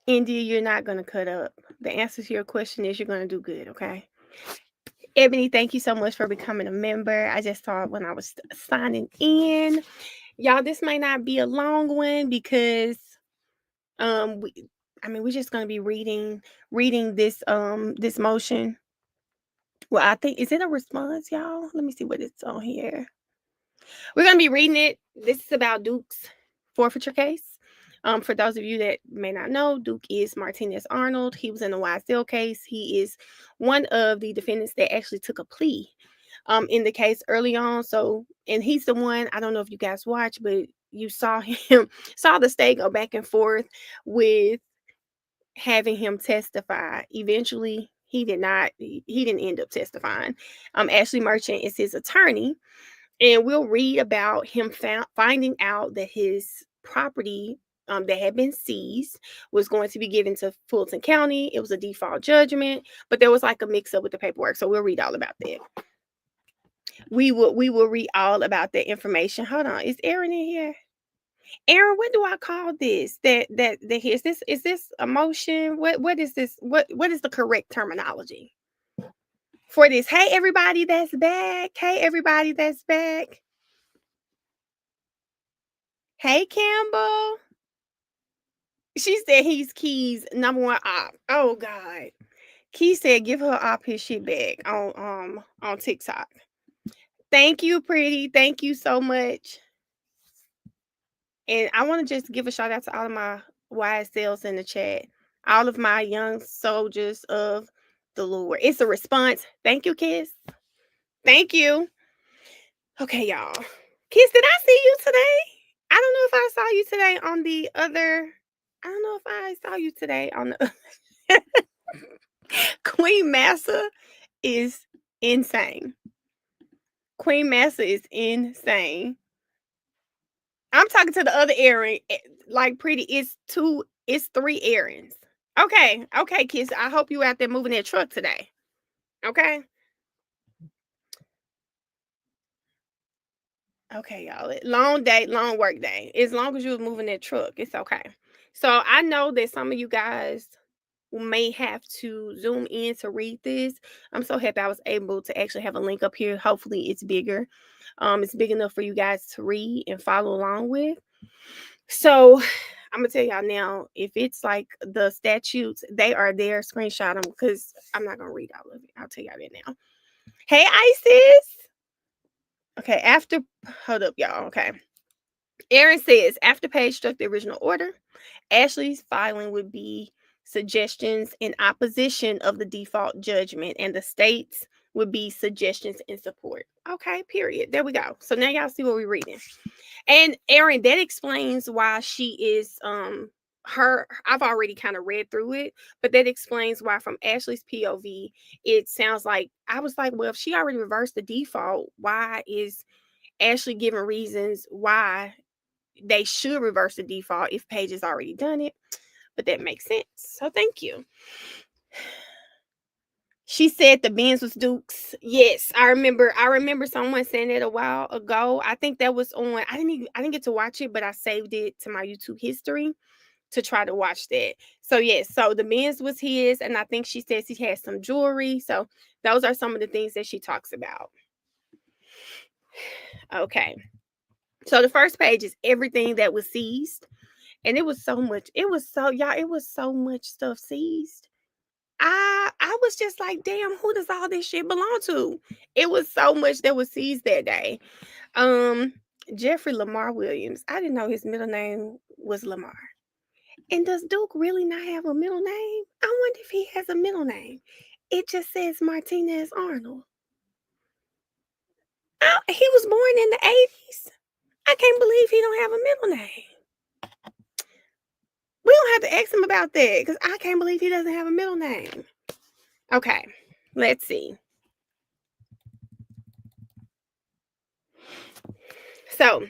India, you're not going to cut up. The answer to your question is you're going to do good, okay? Ebony, thank you so much for becoming a member. I just thought when I was signing in, y'all, this might not be a long one because we we're just going to be reading this motion. Well, I think, is it a response, y'all? Let me see what it's on here. We're going to be reading it. This is about Duke's forfeiture case. For those of you that may not know, Duke is Martinez Arnold. He was in the YSL case. He is one of the defendants that actually took a plea in the case early on. So, and he's the one, I don't know if you guys watch, but you saw saw the state go back and forth with having him testify. Eventually, he didn't end up testifying. Ashley Merchant is his attorney, and we'll read about him finding out that his property that had been seized was going to be given to Fulton County. It was a default judgment, but there was like a mix up with the paperwork. So we'll read all about that. We will read all about that information. Hold on, is Aaron in here? Aaron, what do I call this? That is this a motion? What is this? What is the correct terminology for this? Hey everybody that's back. Hey everybody that's back. Hey Campbell. She said he's Key's number one op. Oh God. Key said give her op his shit back on TikTok. Thank you, pretty. Thank you so much. And I want to just give a shout out to all of my YSLs in the chat. All of my young soldiers of the Lord. It's a response. Thank you, Kiss. Thank you. Okay, y'all. Kiss, did I see you today? I don't know if I saw you today on the other. I don't know if I saw you today on the Queen Massa is insane. Queen Massa is insane. I'm talking to the other Aaron. Like pretty, it's 3 Aarons. Okay, Kiss. I hope you out there moving that truck today. Okay. Okay, y'all. Long day, long work day. As long as you was moving that truck, it's okay. So I know that some of you guys may have to zoom in to read this. I'm so happy I was able to actually have a link up here. Hopefully it's bigger. It's big enough for you guys to read and follow along with. So I'm gonna tell y'all now, if it's like the statutes, they are there. Screenshot them because I'm not gonna read all of it. I'll tell y'all that now. Hey, Isis. Okay, hold up, y'all. Okay. Aaron says after Paige struck the original order, Ashley's filing would be suggestions in opposition of the default judgment, and the state's would be suggestions in support. Okay, period. There we go. So now y'all see what we're reading. And Aaron, that explains why she is I've already kind of read through it, but that explains why from Ashley's POV, it sounds like I was like, well, if she already reversed the default, why is Ashley giving reasons why they should reverse the default if Paige has already done it? But that makes sense. So thank you. She said the Benz was Duke's. Yes, I remember someone saying that a while ago. I think that was on I didn't get to watch it, but I saved it to my YouTube history to try to watch that. So yes, so the Benz was his, and I think she says he has some jewelry. So those are some of the things that she talks about. Okay. So the first page is everything that was seized. And it was so much stuff seized. I was just like, damn, who does all this shit belong to? It was so much that was seized that day. Jeffrey Lamar Williams. I didn't know his middle name was Lamar. And does Duke really not have a middle name? I wonder if he has a middle name. It just says Martinez Arnold. He was born in the 80s. I can't believe he don't have a middle name. We don't have to ask him about that because I can't believe he doesn't have a middle name. Okay, let's see. So,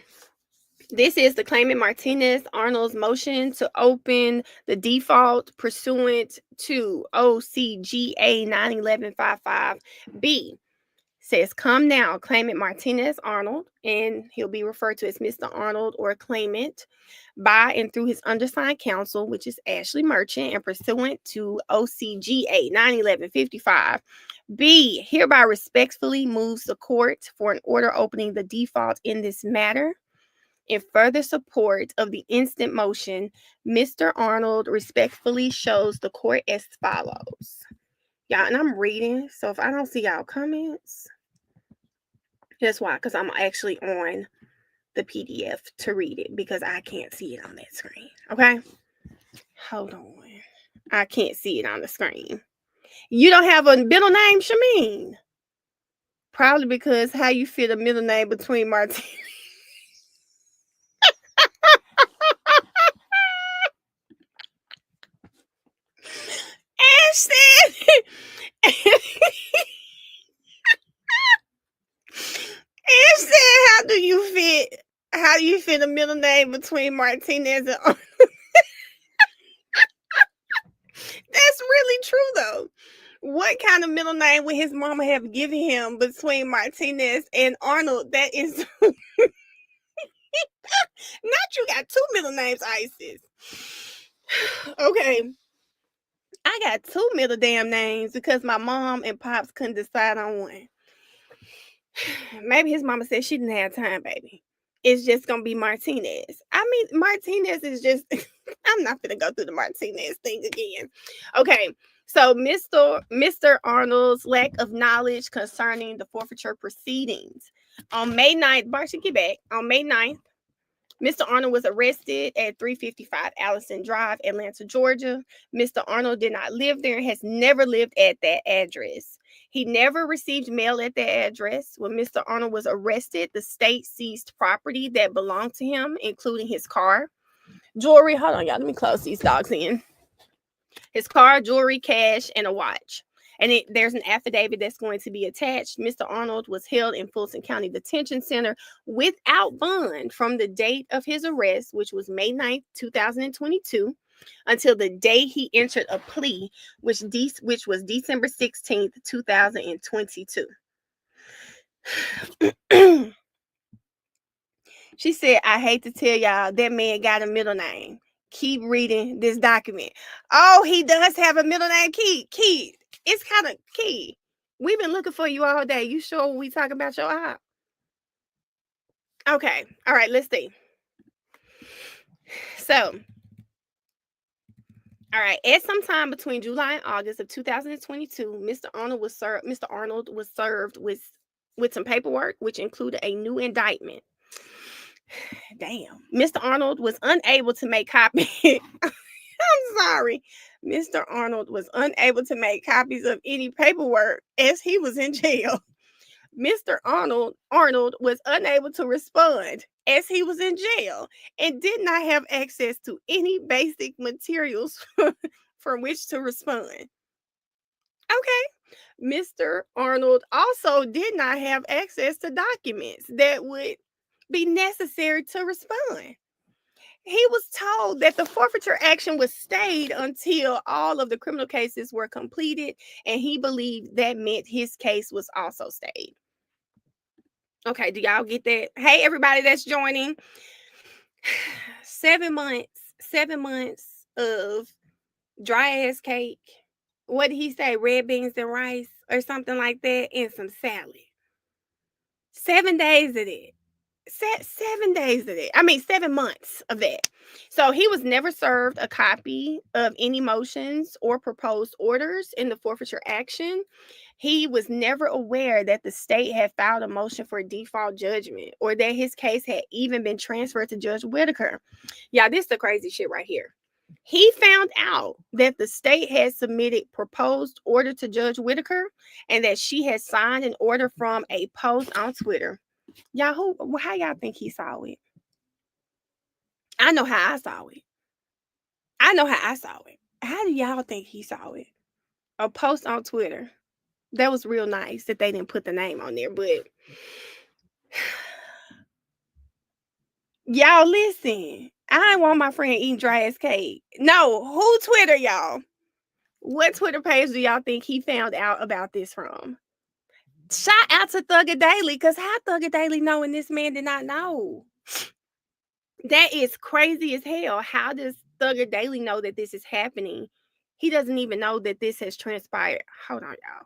this is the claimant Martinez Arnold's motion to open the default pursuant to OCGA 91155B. Says, come now, claimant Martinez Arnold, and he'll be referred to as Mr. Arnold or claimant by and through his undersigned counsel, which is Ashley Merchant, and pursuant to OCGA 91155. B, hereby respectfully moves the court for an order opening the default in this matter. In further support of the instant motion, Mr. Arnold respectfully shows the court as follows. Y'all, and I'm reading, so if I don't see y'all comments, that's why, because I'm actually on the PDF to read it because I can't see it on that screen. Okay? Hold on. I can't see it on the screen. You don't have a middle name, Shameen? Probably because how you fit a middle name between Martinez. Ashton! Ashton, how do you fit a middle name between Martinez and Arnold? That's really true though. What kind of middle name would his mama have given him between Martinez and Arnold? That is not you got two middle names, Isis. Okay. I got two middle damn names because my mom and pops couldn't decide on one. Maybe his mama said she didn't have time, baby. It's just gonna be Martinez. I mean, Martinez is just I'm not gonna go through the Martinez thing again. Okay, so Mr. Arnold's lack of knowledge concerning the forfeiture proceedings. On May 9th, Barty, get back. On May 9th, Mr. Arnold was arrested at 355 Allison Drive, Atlanta, Georgia. Mr. Arnold did not live there and has never lived at that address. He never received mail at that address. When Mr. Arnold was arrested, the state seized property that belonged to him, including his car, jewelry. Hold on, y'all. Let me close these dogs in. His car, jewelry, cash, and a watch. And there's an affidavit that's going to be attached. Mr. Arnold was held in Fulton County Detention Center without bond from the date of his arrest, which was May 9th, 2022, until the day he entered a plea, which was December 16th, 2022. She said, I hate to tell y'all, that man got a middle name. Keep reading this document. Oh, he does have a middle name, Keith. It's kind of key. We've been looking for you all day. You sure when we talk about your op? Okay. All right, let's see. So, all right, at some time between July and August of 2022, Mr. Arnold was served with some paperwork, which included a new indictment. Damn. Mr. Arnold was unable to make copies. I'm sorry. Mr. Arnold was unable to make copies of any paperwork as he was in jail. Mr. Arnold was unable to respond as he was in jail and did not have access to any basic materials from which to respond. Okay. Mr. Arnold also did not have access to documents that would be necessary to respond. He was told that the forfeiture action was stayed until all of the criminal cases were completed, and he believed that meant his case was also stayed. Okay, do y'all get that? Hey, everybody that's joining. 7 months of dry ass cake. What did he say? Red beans and rice or something like that, and some salad. 7 days of it. 7 days of it. 7 months of that. So he was never served a copy of any motions or proposed orders in the forfeiture action. He was never aware that the state had filed a motion for default judgment or that his case had even been transferred to Judge Whitaker. Yeah, this is the crazy shit right here. He found out that the state had submitted proposed order to Judge Whitaker and that she had signed an order from a post on Twitter. Y'all, how y'all think he saw it? I know how I saw it. How do y'all think he saw it? A post on Twitter. That was real nice that they didn't put the name on there, but y'all listen. I want my friend eating dry ass cake. No, who Twitter, y'all? What Twitter page do y'all think he found out about this from? Shout out to Thugger Daily, because how Thugger Daily knowing this man did not know? That is crazy as hell. How does Thugger Daily know that this is happening? He doesn't even know that this has transpired. Hold on, y'all.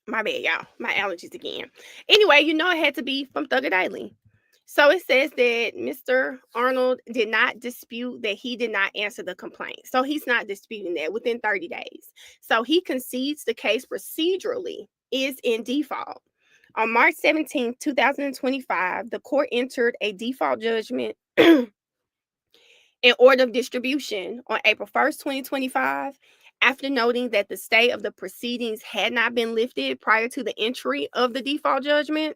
My bad, y'all. My allergies again. Anyway, you know it had to be from Thugger Daily. So it says that Mr. Arnold did not dispute that he did not answer the complaint. So he's not disputing that within 30 days. So he concedes the case procedurally is in default. On March 17th, 2025, the court entered a default judgment in order of distribution on April 1st, 2025, after noting that the stay of the proceedings had not been lifted prior to the entry of the default judgment.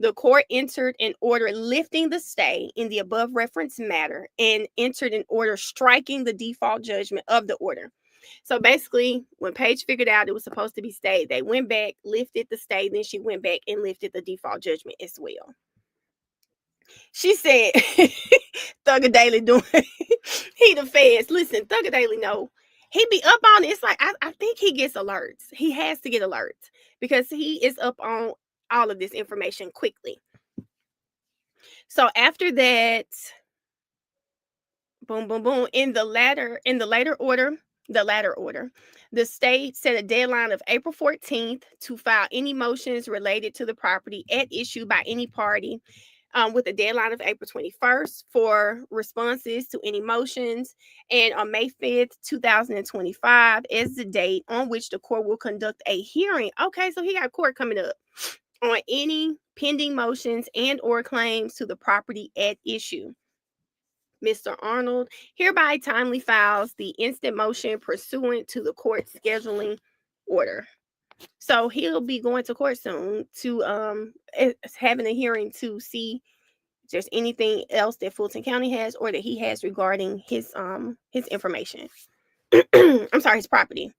The court entered an order lifting the stay in the above referenced matter and entered an order striking the default judgment of the order. So basically, when Paige figured out it was supposed to be stayed, they went back, lifted the stay, then she went back and lifted the default judgment as well. She said, Thugger Daily doing he the feds. Listen, Thugger Daily know. He be up on it. It's like I think he gets alerts. He has to get alerts because he is up on all of this information quickly. So after that, boom, boom, boom. The latter order, the state set a deadline of April 14th to file any motions related to the property at issue by any party, with a deadline of April 21st for responses to any motions. And on May 5th, 2025 is the date on which the court will conduct a hearing. Okay, so he got court coming up on any pending motions and or claims to the property at issue. Mr. Arnold hereby timely files the instant motion pursuant to the court scheduling order. So he'll be going to court soon to having a hearing to see if there's anything else that Fulton County has or that he has regarding his information. I'm sorry, his property.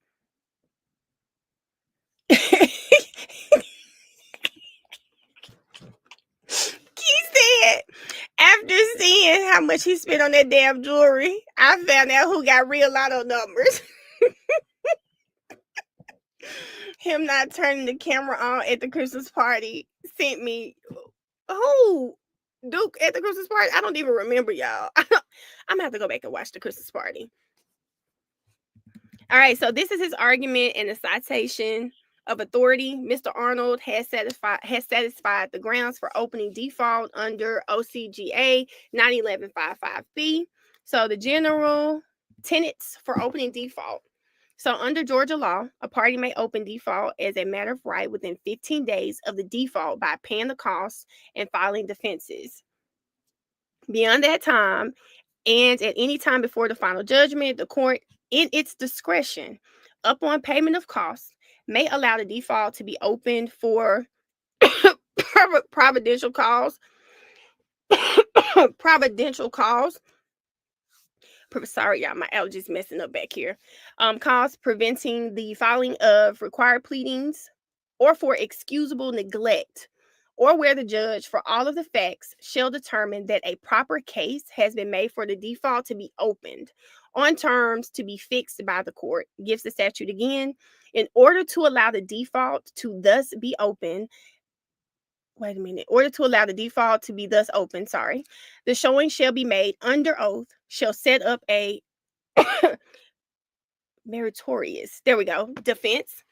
He said, after seeing how much he spent on that damn jewelry, I found out who got real lotto numbers. Him not turning the camera on at the Christmas party sent me. Who? Duke at the Christmas party? I don't even remember, y'all. I'm gonna have to go back and watch the Christmas party. All right, so this is his argument in the citation of authority. Mr. Arnold has satisfied the grounds for opening default under OCGA 91155B. So the general tenets for opening default. So under Georgia law, a party may open default as a matter of right within 15 days of the default by paying the costs and filing defenses. Beyond that time, and at any time before the final judgment, the court, in its discretion, upon payment of costs, may allow the default to be opened for providential cause. Providential cause. Sorry, y'all, my allergies messing up back here. Cause preventing the filing of required pleadings or for excusable neglect, or where the judge, for all of the facts, shall determine that a proper case has been made for the default to be opened on terms to be fixed by the court. Gives the statute again. In order to allow the default to thus be open, wait a minute, in order to allow the default to be thus open, the showing shall be made under oath, shall set up a meritorious, there we go, defense,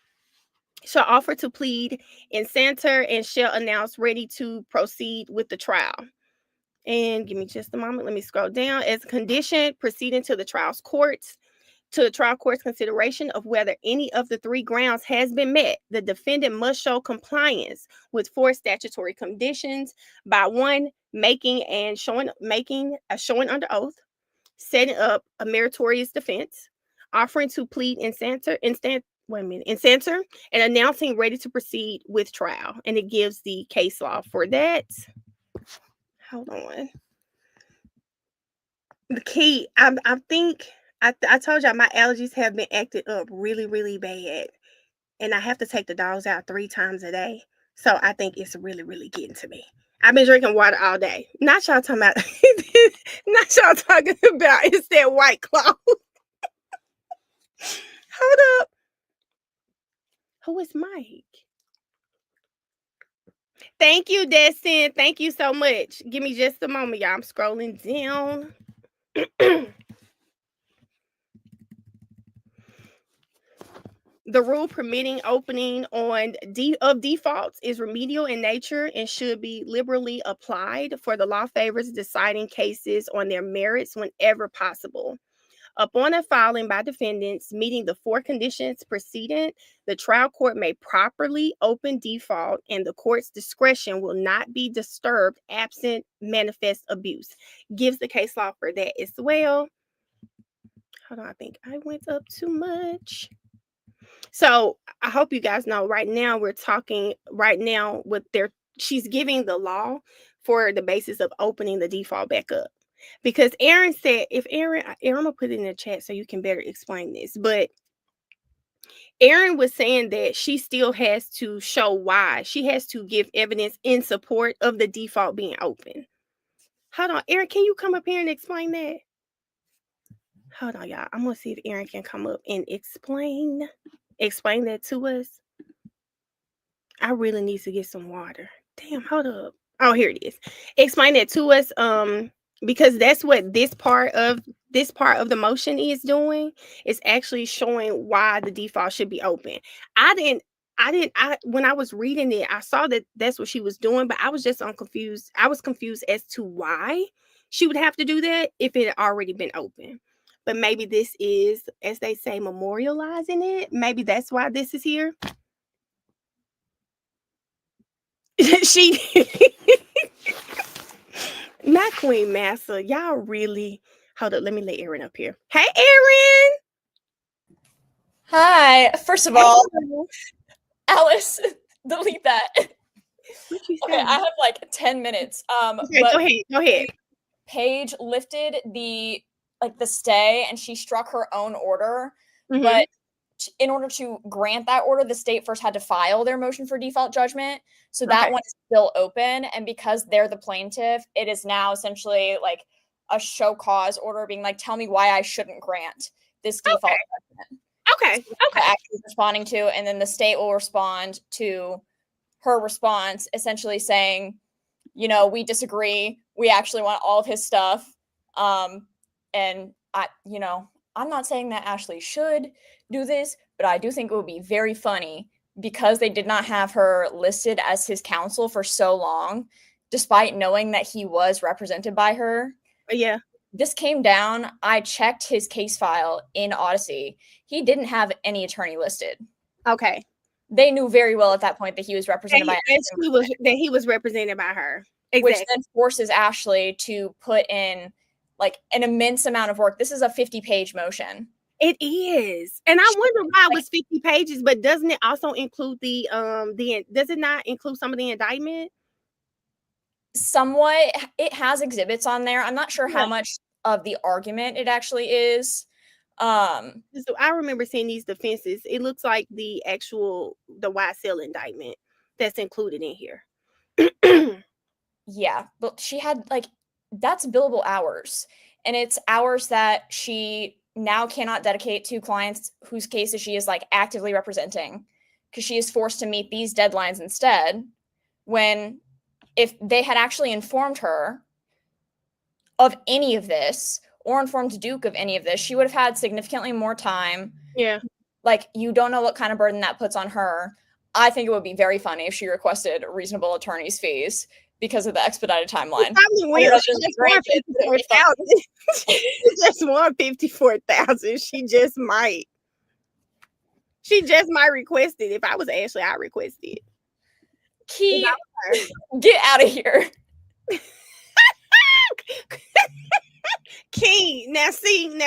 shall offer to plead in santer, and shall announce ready to proceed with the trial. And give me just a moment. Let me scroll down. As a condition proceeding to the trial court's consideration of whether any of the three grounds has been met, the defendant must show compliance with four statutory conditions by one, making a showing under oath, setting up a meritorious defense, offering to plead in santer, and announcing ready to proceed with trial. And it gives the case law for that. Hold on. The key, I think I told y'all my allergies have been acting up really, really bad. and I have to take the dogs out 3 times a day. So I think it's really, really getting to me. I've been drinking water all day. Not y'all talking about not y'all talking about it's that White Claw. Hold up. Who is Mike? Thank you, Destin. Thank you so much. Give me just a moment, y'all. I'm scrolling down. The rule permitting opening of defaults is remedial in nature and should be liberally applied, for the law favors deciding cases on their merits whenever possible. Upon a filing by defendants meeting the 4 conditions precedent, the trial court may properly open default, and the court's discretion will not be disturbed absent manifest abuse. Gives the case law for that as well. Hold on, I think I went up too much. So I hope you guys know right now we're talking right now with she's giving the law for the basis of opening the default back up. Because Aaron said, if Aaron, I'm gonna put it in the chat so you can better explain this. But Aaron was saying that she still has to show why. She has to give evidence in support of the default being open. Hold on, Aaron, can you come up here and explain that? Hold on, y'all. I'm gonna see if Aaron can come up and explain that to us. I really need to get some water. Damn, hold up. Oh, here it is. Explain that to us. Because that's what this part of the motion is doing. It's actually showing why the default should be open. I when I was reading it, I saw that that's what she was doing, but I was just confused. I was confused as to why she would have to do that if it had already been open. But maybe this is, as they say, memorializing it. Maybe that's why this is here. She not Queen Massa. Y'all really hold up. Let me lay Erin up here. Hey, Erin. Hi. First of all, Alice, delete that. What you Okay, saying? I have like 10 minutes. Okay, but go ahead. Paige lifted the stay and she struck her own order. Mm-hmm. But in order to grant that order, the state first had to file their motion for default judgment. So that one is still open. And because they're the plaintiff, it is now essentially like a show cause order being like, tell me why I shouldn't grant this default judgment. Okay. Actually responding to, and then the state will respond to her response, essentially saying, we disagree. We actually want all of his stuff. And I'm not saying that Ashley should do this, but I do think it would be very funny because they did not have her listed as his counsel for so long, despite knowing that he was represented by her. Yeah. This came down. I checked his case file in Odyssey. He didn't have any attorney listed. Okay. They knew very well at that point that he was represented by he was represented by her. Exactly. Which then forces Ashley to put in like an immense amount of work. This is a 50-page motion. It is. And I wonder why it was 50 pages, but doesn't it also include does it not include some of the indictment? Somewhat. It has exhibits on there. I'm not sure how much of the argument it actually is. So I remember seeing these defenses. It looks like the YSL indictment that's included in here. Yeah, but she had that's billable hours, and it's hours that she now cannot dedicate to clients whose cases she is actively representing, because she is forced to meet these deadlines instead. When if they had actually informed her of any of this or informed Duke of any of this, she would have had significantly more time. Yeah. You don't know what kind of burden that puts on her. I think it would be very funny if she requested reasonable attorney's fees because of the expedited timeline. She just won 54,000. She just might request it. If I was Ashley, I'd request it. Key, get out of here. Key, now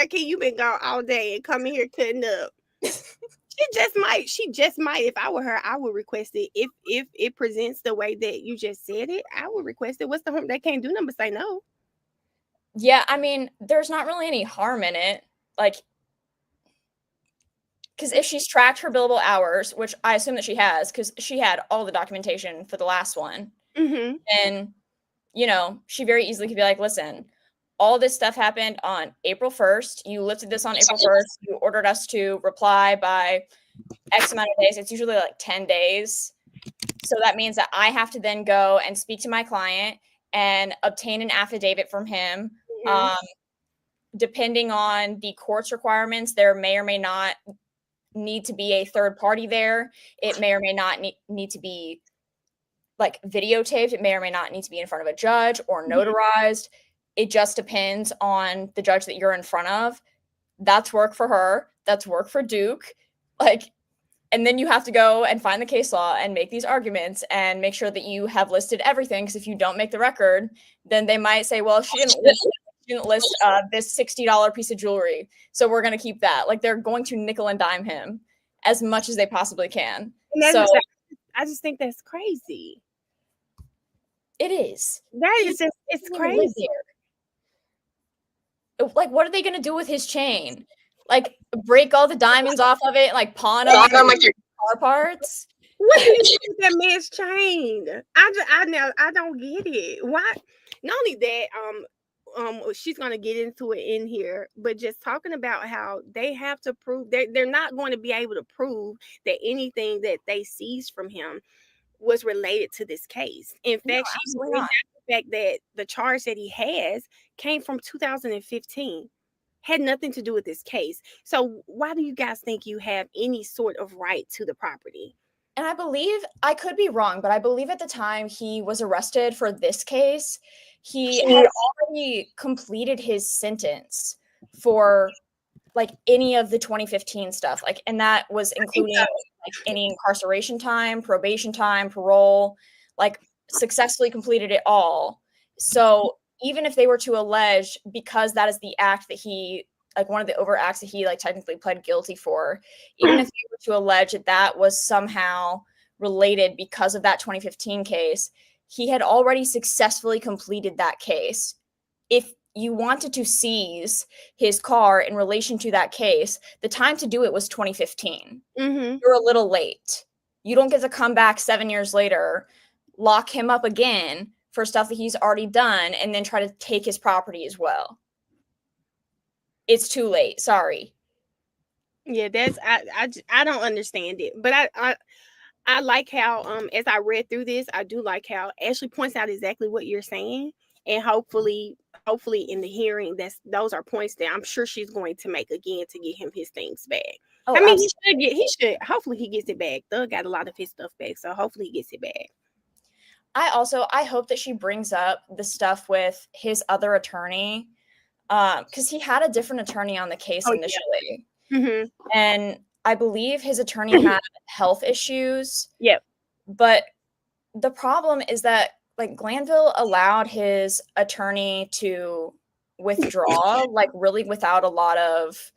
Key, you've been gone all day and coming here cutting up. She just might. If I were her, I would request it. If it presents the way that you just said it, I would request it. What's the harm? They can't do nothing but say no. Yeah, I mean, there's not really any harm in it. Because if she's tracked her billable hours, which I assume that she has, because she had all the documentation for the last one, Mm-hmm. and, you know, she very easily could be like, listen, all this stuff happened on April 1st. You lifted this on April 1st. You ordered us to reply by X amount of days. It's usually like 10 days. So that means that I have to then go and speak to my client and obtain an affidavit from him. Mm-hmm. Depending on the court's requirements, there may or may not need to be a third party there. It may or may not need to be like videotaped. It may or may not need to be in front of a judge or notarized. It just depends on the judge that you're in front of. That's work for her. That's work for Duke. Like, and then you have to go and find the case law and make these arguments and make sure that you have listed everything. Because if you don't make the record, then they might say, well, she didn't list this $60 piece of jewelry, so we're going to keep that. Like, they're going to nickel and dime him as much as they possibly can. And So I just think that's crazy. it is. That is just, it's crazy. Like, what are they going to do with his chain? Like, break all the diamonds off of it, like pawn them like your car parts? What do you do with that man's chain? I don't get it. Why? Not only that, she's gonna get into it in here, but just talking about how they have to prove they're not going to be able to prove that anything that they seized from him was related to this case. In fact, she brings out the fact that the charge that he has came from 2015. Had nothing to do with this case. So why do you guys think you have any sort of right to the property? And I believe, I could be wrong, but I believe at the time he was arrested for this case, he had already completed his sentence for like any of the 2015 stuff. Like, and that was including like any incarceration time, probation time, parole, like successfully completed it all. So even if they were to allege, because that is the act that he, like one of the overt acts that he like technically pled guilty for, even if they were to allege that that was somehow related because of that 2015 case, he had already successfully completed that case. If you wanted to seize his car in relation to that case, the time to do it was 2015. Mm-hmm. You're a little late. You don't get to come back 7 years later, lock him up again for stuff that he's already done, and then try to take his property as well. It's too late. Sorry. Yeah, that's I don't understand it, but I like how as I read through this, I do like how Ashley points out exactly what you're saying, and hopefully in the hearing those are points that I'm sure she's going to make again to get him his things back. Oh, I mean, absolutely. he should hopefully he gets it back. Thug got a lot of his stuff back, so hopefully he gets it back. I hope that she brings up the stuff with his other attorney, because he had a different attorney on the case initially. Yeah. Mm-hmm. And I believe his attorney had health issues. Yep. But the problem is that like Glanville allowed his attorney to withdraw, like really without a lot of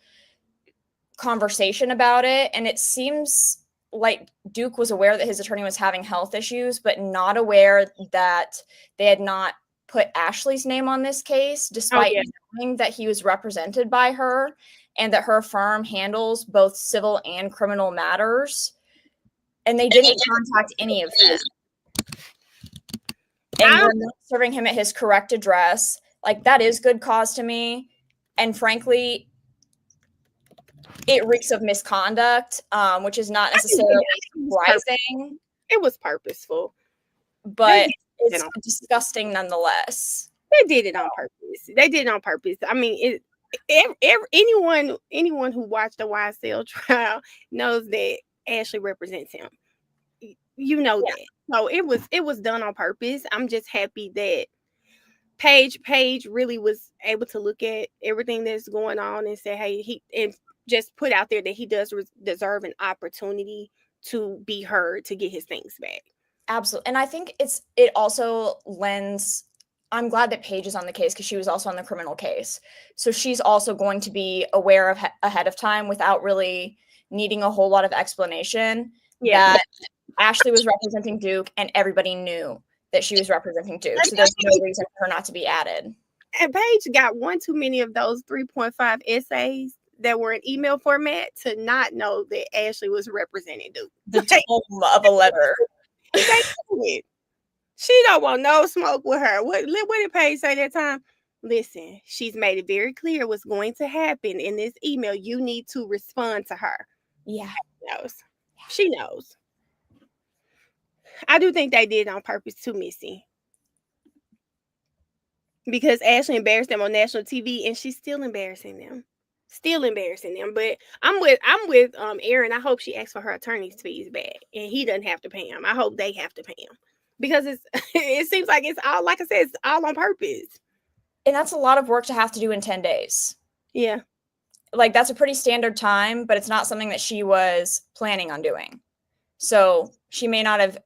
conversation about it. And it seems like Duke was aware that his attorney was having health issues, but not aware that they had not put Ashley's name on this case, despite knowing that he was represented by her and that her firm handles both civil and criminal matters. And they didn't contact any of them. And we're not serving him at his correct address. Like, that is good cause to me. And frankly, it reeks of misconduct, which is not necessarily surprising. It was purposeful. But it's disgusting nonetheless. They did it on purpose. They did it on purpose. I mean, anyone who watched the YSL trial knows that Ashley represents him. You know that. So it was done on purpose. I'm just happy that Paige really was able to look at everything that's going on and say, hey, and just put out there that he does deserve an opportunity to be heard, to get his things back. Absolutely. And I think it also lends, I'm glad that Paige is on the case because she was also on the criminal case. So she's also going to be aware of ahead of time without really needing a whole lot of explanation that Ashley was representing Duke and everybody knew that she was representing Duke. So there's no reason for her not to be added. And Paige got one too many of those 3.5 essays that were in email format to not know that Ashley was representing Duke. The tome of a letter. They knew it. She don't want no smoke with her. What did Paige say that time? Listen, she's made it very clear what's going to happen in this email. You need to respond to her. Yeah. She knows. She knows. I do think they did it on purpose too, Missy. Because Ashley embarrassed them on national TV and she's still embarrassing them. Still embarrassing them. But I'm with Erin. I hope she asks for her attorney's fees back and he doesn't have to pay them. I hope they have to pay him. Because it seems like it's all, like I said, it's all on purpose. And that's a lot of work to have to do in 10 days. Yeah. Like, that's a pretty standard time, but it's not something that she was planning on doing. So she may not have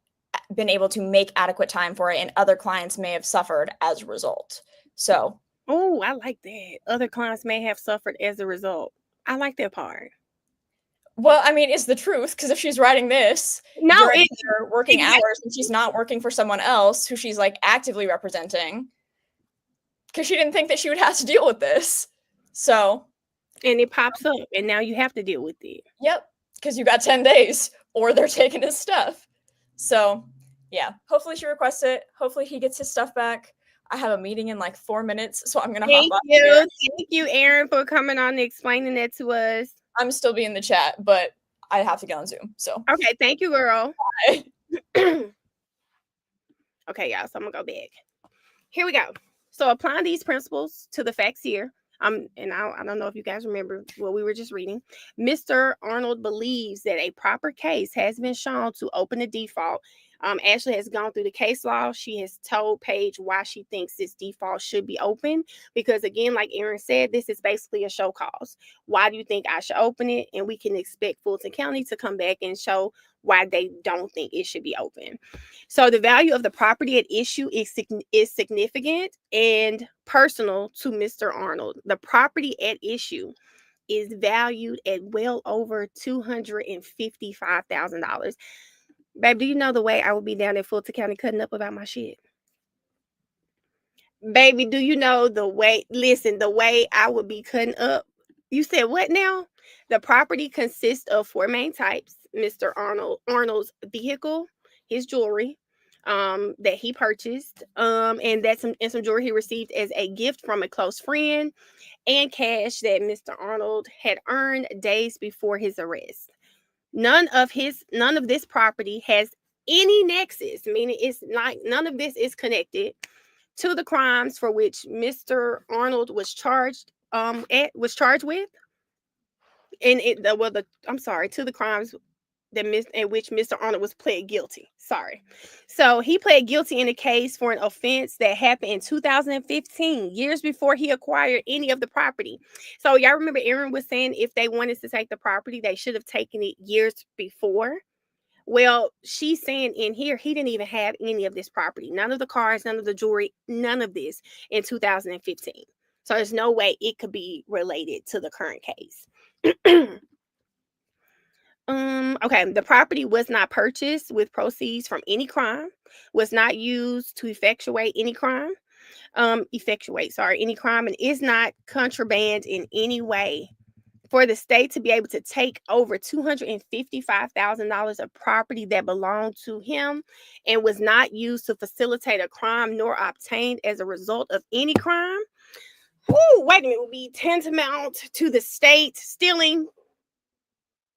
been able to make adequate time for it, and other clients may have suffered as a result. So. Oh, I like that. Other clients may have suffered as a result. I like that part. Well, I mean, it's the truth, because if she's writing this during her working hours and she's not working for someone else who she's like actively representing, because she didn't think that she would have to deal with this. So. And it pops up and now you have to deal with it. Yep. Because you got 10 days or they're taking his stuff. So yeah, hopefully she requests it. Hopefully he gets his stuff back. I have a meeting in like 4 minutes, so I'm going to hop on here. Thank you, Erin, for coming on and explaining that to us. I'm still be in the chat, but I have to get on Zoom. So okay, thank you, girl. Bye. Okay, y'all, so I'm going to go back. Here we go. So applying these principles to the facts here. And I don't know if you guys remember what we were just reading. Mr. Arnold believes that a proper case has been shown to open a default. Ashley has gone through the case law. She has told Paige why she thinks this default should be open. Because again, like Erin said, this is basically a show cause. Why do you think I should open it? And we can expect Fulton County to come back and show why they don't think it should be open. So the value of the property at issue is significant and personal to Mr. Arnold. The property at issue is valued at well over $255,000. Babe, do you know the way I would be down in Fulton County cutting up about my shit? Baby, do you know the way I would be cutting up? You said what now? The property consists of 4 main types. Mr. Arnold's vehicle, his jewelry, that he purchased, and some jewelry he received as a gift from a close friend, and cash that Mr. Arnold had earned days before his arrest. None of this property has any nexus, meaning it's like none of this is connected to the crimes for which Mr. Arnold was charged with, and to the crimes in which Mr. Arnold was pled guilty. Sorry. So he pled guilty in a case for an offense that happened in 2015, years before he acquired any of the property. So y'all remember Erin was saying if they wanted to take the property, they should have taken it years before. Well, she's saying in here, he didn't even have any of this property. None of the cars, none of the jewelry, none of this in 2015. So there's no way it could be related to the current case. Okay, the property was not purchased with proceeds from any crime, was not used to effectuate any crime, and is not contraband in any way. For the state to be able to take over $255,000 of property that belonged to him and was not used to facilitate a crime nor obtained as a result of any crime, wait a minute, would be tantamount to the state stealing.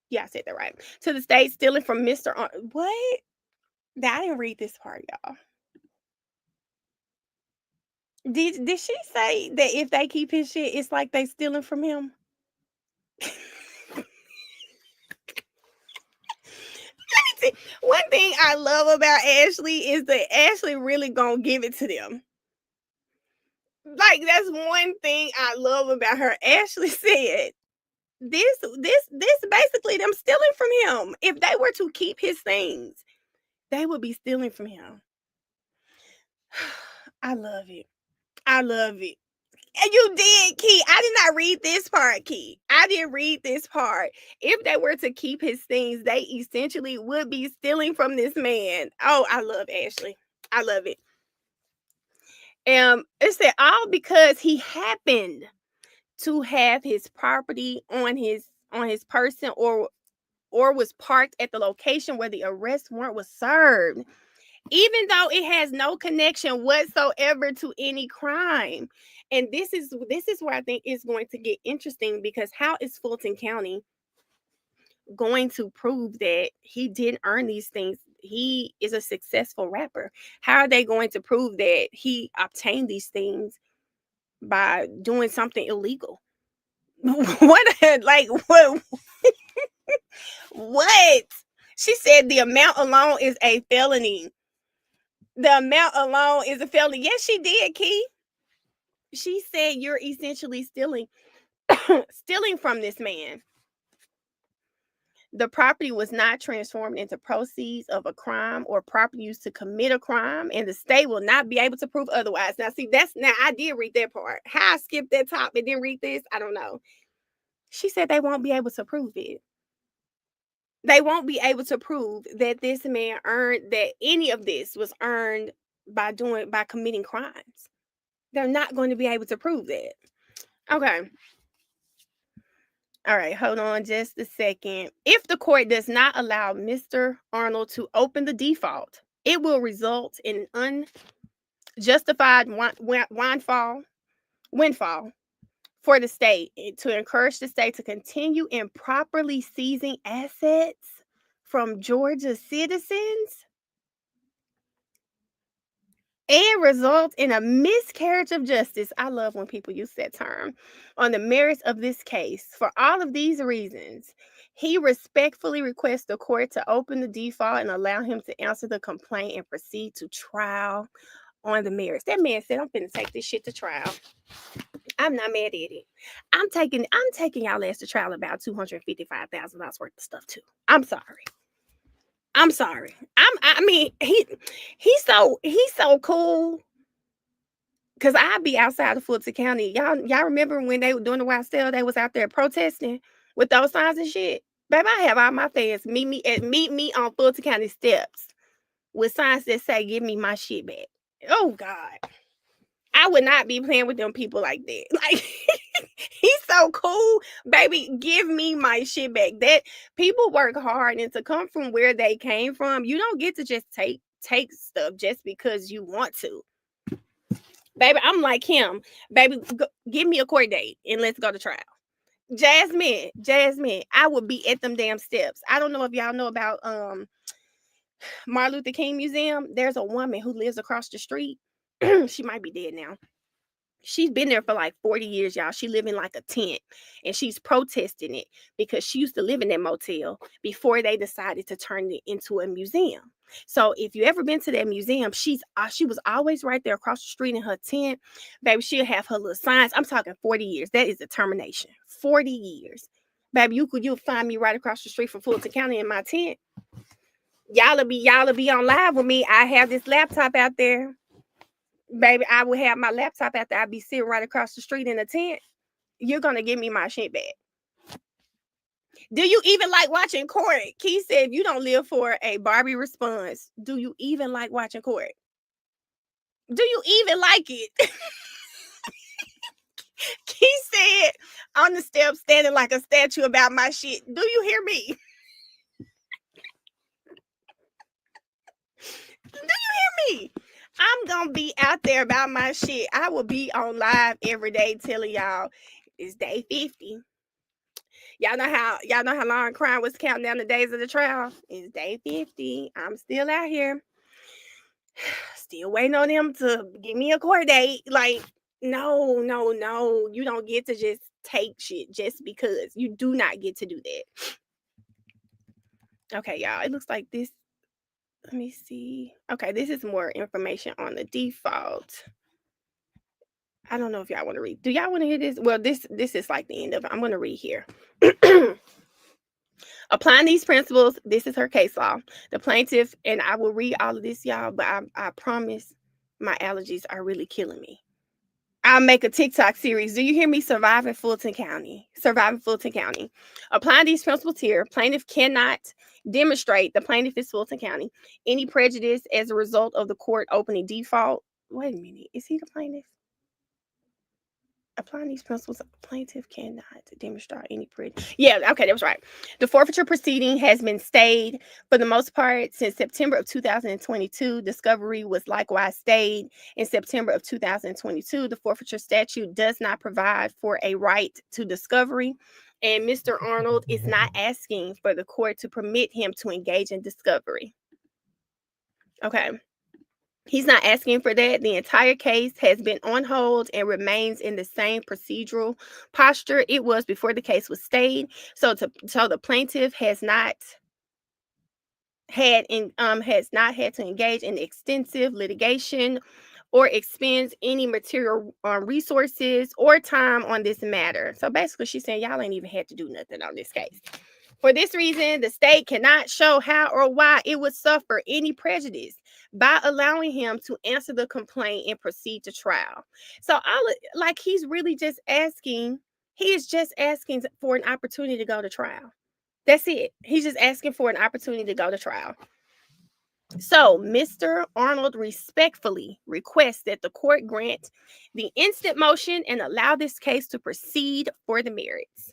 Yeah, I said that right. To the state stealing from Mr. What? I didn't read this part, y'all. Did she say that if they keep his shit, it's like they stealing from him? One thing I love about Ashley is that Ashley really gonna give it to them. Like, that's one thing I love about her. Ashley said, this basically them stealing from him. If they were to keep his things, they would be stealing from him. I love it. And you did, Key. I did not read this part, Key. I didn't read this part. If they were to keep his things, they essentially would be stealing from this man. Oh, I love Ashley. I love it. It said all because he happened to have his property on his person, or was parked at the location where the arrest warrant was served, even though it has no connection whatsoever to any crime. And this is where I think it's going to get interesting, because how is Fulton County going to prove that he didn't earn these things? He is a successful rapper. How are they going to prove that he obtained these things by doing something illegal? What, like, what? She said the amount alone is a felony. The amount alone is a felony. Yes, she did, Key. She said you're essentially stealing stealing from this man. The property was not transformed into proceeds of a crime or property used to commit a crime, and the state will not be able to prove otherwise. Now, see, now I did read that part. How I skipped that top and didn't read this, I don't know. She said they won't be able to prove it. They won't be able to prove that this man earned, that any of this was earned by committing crimes. They're not going to be able to prove that. Okay. All right, hold on just a second. If the court does not allow Mr. Arnold to open the default, it will result in an unjustified windfall for the state, to encourage the state to continue improperly seizing assets from Georgia citizens, and result in a miscarriage of justice. I love when people use that term. On the merits of this case, for all of these reasons, he respectfully requests the court to open the default and allow him to answer the complaint and proceed to trial on the merits. That man said, I'm finna take this shit to trial. I'm not mad at it. I'm taking y'all ass to trial about $255,000 worth of stuff too. I'm sorry. I mean, he's so cool. Cause I be outside of Fulton County. Y'all remember when they were doing the wild sale? They was out there protesting with those signs and shit. Baby, I have all my fans meet me on Fulton County steps with signs that say "Give me my shit back." Oh God, I would not be playing with them people like that. Like, he's so cool, baby. Give me my shit back. That people work hard, and to come from where they came from, you don't get to just take stuff just because you want to. Baby, I'm like him. Baby, give me a court date and let's go to trial. Jasmine, I would be at them damn steps. I don't know if y'all know about Martin Luther King Museum. There's a woman who lives across the street. She might be dead now. She's been there for like 40 years, y'all. She live in like a tent, and she's protesting it because she used to live in that motel before they decided to turn it into a museum. So if you ever been to that museum, she was always right there across the street in her tent. Baby, she'll have her little signs. I'm talking 40 years. That is determination. 40 years. Baby, you'll find me right across the street from Fulton County in my tent. Y'all'll be on live with me. I have this laptop out there. Baby, I would have my laptop after I'd be sitting right across the street in a tent. You're gonna give me my shit back. Do you even like watching court? Keith said, if you don't live for a Barbie response, do you even like watching court? Do you even like it? Keith said, on the steps, standing like a statue about my shit. Do you hear me? Do you hear me? I'm gonna be out there about my shit. I will be on live every day telling y'all it's day 50. Y'all know how long crime was counting down the days of the trial? It's day 50. I'm still out here. Still waiting on them to give me a court date. Like, no. You don't get to just take shit just because. You do not get to do that. Okay, y'all. It looks like this. Let me see. Okay, this is more information on the default. I don't know if y'all want to read. Do y'all want to hear this? Well, this is like the end of it. I'm going to read here. Applying these principles, this is her case law. The plaintiff, and I will read all of this, y'all, but I promise my allergies are really killing me. I'll make a TikTok series. Do you hear me? Surviving Fulton County. Applying these principles here, plaintiff cannot demonstrate the plaintiff is Fulton County any prejudice as a result of the court opening default. Wait a minute. Is he the plaintiff? Applying these principles, a plaintiff cannot demonstrate any prejudice. Yeah, okay, that was right. The forfeiture proceeding has been stayed for the most part since September of 2022. Discovery was likewise stayed in September of 2022. The forfeiture statute does not provide for a right to discovery, and Mr. Arnold is not asking for the court to permit him to engage in discovery. Okay. He's not asking for that. The entire case has been on hold and remains in the same procedural posture it was before the case was stayed. So the plaintiff has not had to engage in extensive litigation or expends any material resources or time on this matter. So basically, she's saying y'all ain't even had to do nothing on this case. For this reason, the state cannot show how or why it would suffer any prejudice by allowing him to answer the complaint and proceed to trial. So, like he's really just asking, he is just asking for an opportunity to go to trial. That's it. He's just asking for an opportunity to go to trial. So, Mr. Arnold respectfully requests that the court grant the instant motion and allow this case to proceed for the merits.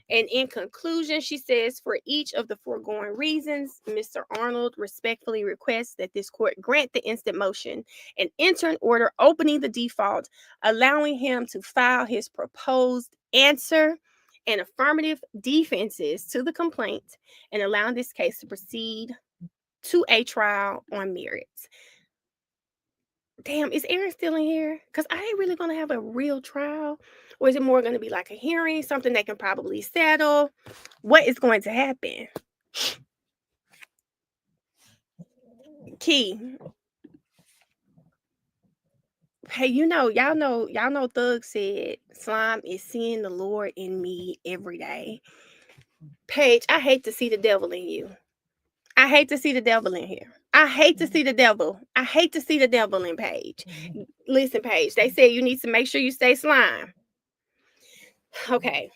And in conclusion, she says, for each of the foregoing reasons, Mr. Arnold respectfully requests that this court grant the instant motion and enter an order opening the default, allowing him to file his proposed answer and affirmative defenses to the complaint and allowing this case to proceed to a trial on merits. Damn, is Aaron still in here? Because I ain't really going to have a real trial. Or is it more going to be like a hearing, something they can probably settle? What is going to happen? Key. Hey, y'all know Thug said slime is seeing the Lord in me every day. Paige, I hate to see the devil in you. I hate to see the devil in here. I hate to see the devil. I hate to see the devil in Paige. Listen, Paige, they said you need to make sure you stay slime. Okay.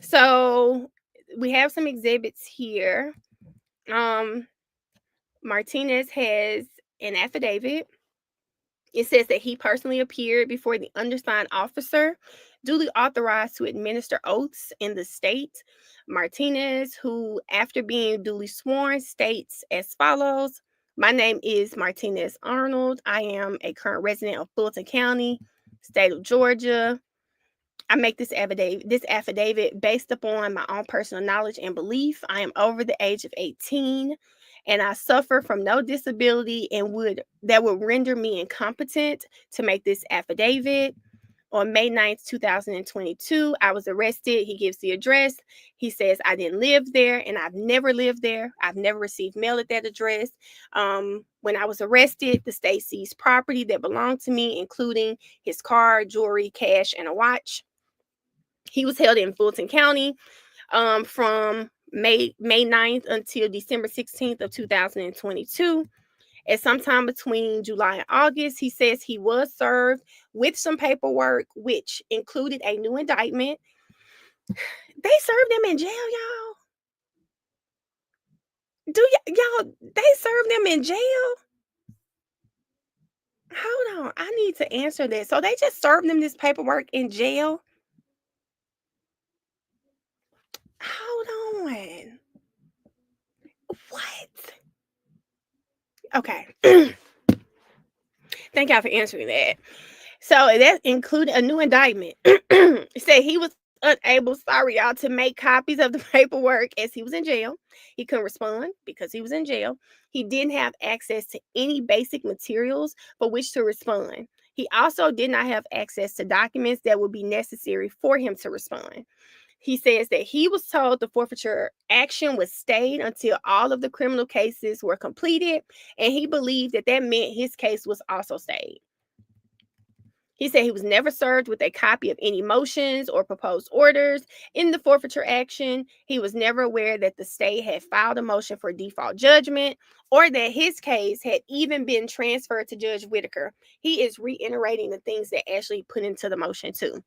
So we have some exhibits here. Martinez has an affidavit. It says that he personally appeared before the undersigned officer, duly authorized to administer oaths in the state. Martinez, who, after being duly sworn, states as follows: my name is Martinez Arnold. I am a current resident of Fulton County, state of Georgia. I make this affidavit based upon my own personal knowledge and belief. I am over the age of 18 and I suffer from no disability and that would render me incompetent to make this affidavit. On May 9th, 2022, I was arrested. He gives the address. He says I didn't live there and I've never lived there. I've never received mail at that address. When I was arrested, the state seized property that belonged to me, including his car, jewelry, cash, and a watch. He was held in Fulton County from May 9th until December 16th of 2022. At some time between July and August, he says he was served with some paperwork, which included a new indictment. They served him in jail, y'all. They served them in jail? Hold on, I need to answer that. So they just served them this paperwork in jail? Hold on. What? Okay. Thank y'all for answering that. So that included a new indictment. It said he was unable, sorry y'all, to make copies of the paperwork as he was in jail. He couldn't respond because he was in jail. He didn't have access to any basic materials for which to respond. He also did not have access to documents that would be necessary for him to respond. He says that he was told the forfeiture action was stayed until all of the criminal cases were completed, and he believed that meant his case was also stayed. He said he was never served with a copy of any motions or proposed orders in the forfeiture action. He was never aware that the state had filed a motion for default judgment or that his case had even been transferred to Judge Whitaker. He is reiterating the things that Ashley put into the motion too.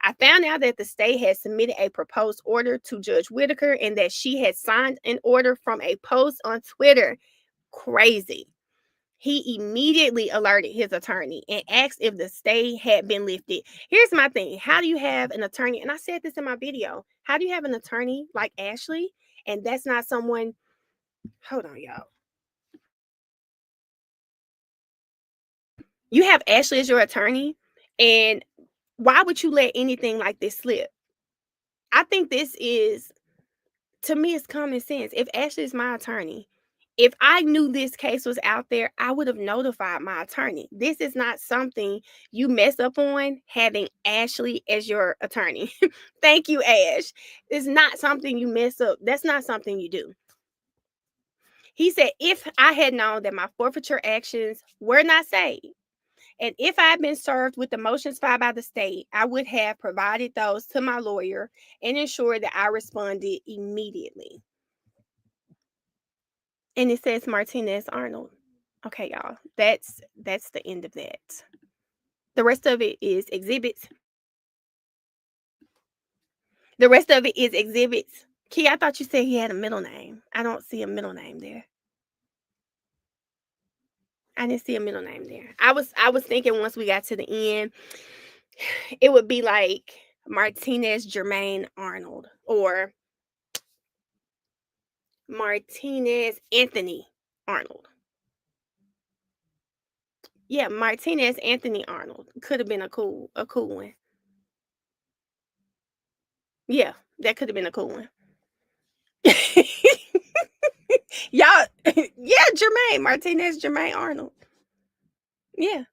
I found out that the state had submitted a proposed order to Judge Whitaker and that she had signed an order from a post on Twitter. Crazy. He immediately alerted his attorney and asked if the stay had been lifted. Here's my thing. How do you have an attorney? And I said this in my video. How do you have an attorney like Ashley? And that's not someone. Hold on, y'all. You have Ashley as your attorney. And why would you let anything like this slip? I think this is, to me, it's common sense. If Ashley is my attorney, if I knew this case was out there, I would have notified my attorney. This is not something you mess up on having Ashley as your attorney. Thank you, Ash. It's not something you mess up. That's not something you do. He said, if I had known that my forfeiture actions were not saved, and if I had been served with the motions filed by the state, I would have provided those to my lawyer and ensured that I responded immediately. And it says Martinez Arnold. Okay, y'all. That's the end of that. The rest of it is exhibits. The rest of it is exhibits. Key, I thought you said he had a middle name. I don't see a middle name there. I didn't see a middle name there. I was thinking once we got to the end, it would be like Martinez Jermaine Arnold or Martinez Anthony Arnold. Yeah, Martinez Anthony Arnold could have been a cool one. Yeah, that could have been a cool one. Y'all, yeah, Jermaine Martinez, Jermaine Arnold. Yeah.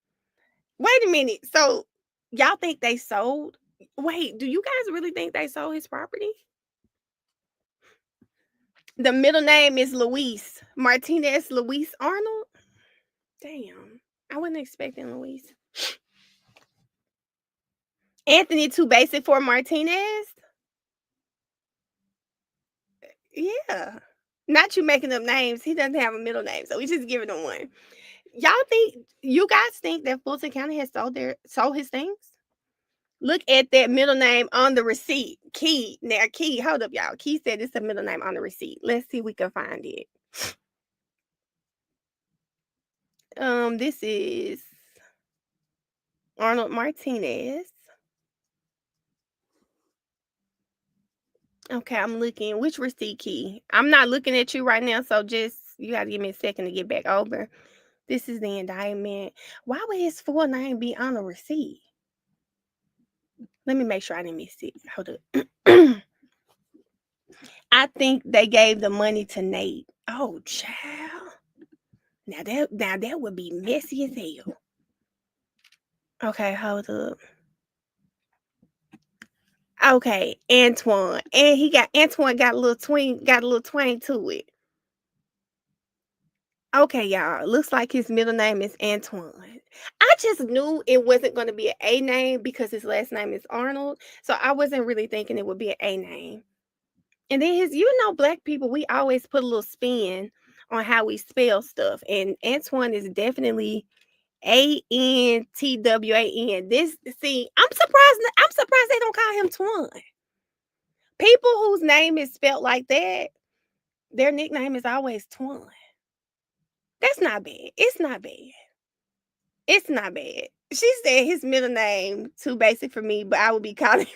Wait a minute. So y'all think they sold? Wait, do you guys really think they sold his property? The middle name is Luis Martinez, Luis Arnold. Damn, I wasn't expecting Luis. Anthony too basic for Martinez. Yeah. Not you making up names. He doesn't have a middle name, so we just giving him one. You guys think that Fulton County has sold his things? Look at that middle name on the receipt. Key. Now, Key, hold up, y'all. Key said it's a middle name on the receipt. Let's see if we can find it. This is Arnold Martinez. Okay, I'm looking. Which receipt, Key? I'm not looking at you right now, so just you gotta give me a second to get back over. This is the indictment. Why would his full name be on the receipt? Let me make sure I didn't miss it. Hold up. I think they gave the money to Nate. Oh, child. Now that would be messy as hell. Okay, hold up. Okay, Antoine. And Antoine got a little twang to it. Okay, y'all. Looks like his middle name is Antoine. I just knew it wasn't going to be an A name because his last name is Arnold. So I wasn't really thinking it would be an A name. And then black people, we always put a little spin on how we spell stuff. And Antoine is definitely Antwan. I'm surprised they don't call him Twan. People whose name is spelled like that, their nickname is always Twan. That's not bad. It's not bad. It's not bad. She said his middle name too basic for me, but I would be calling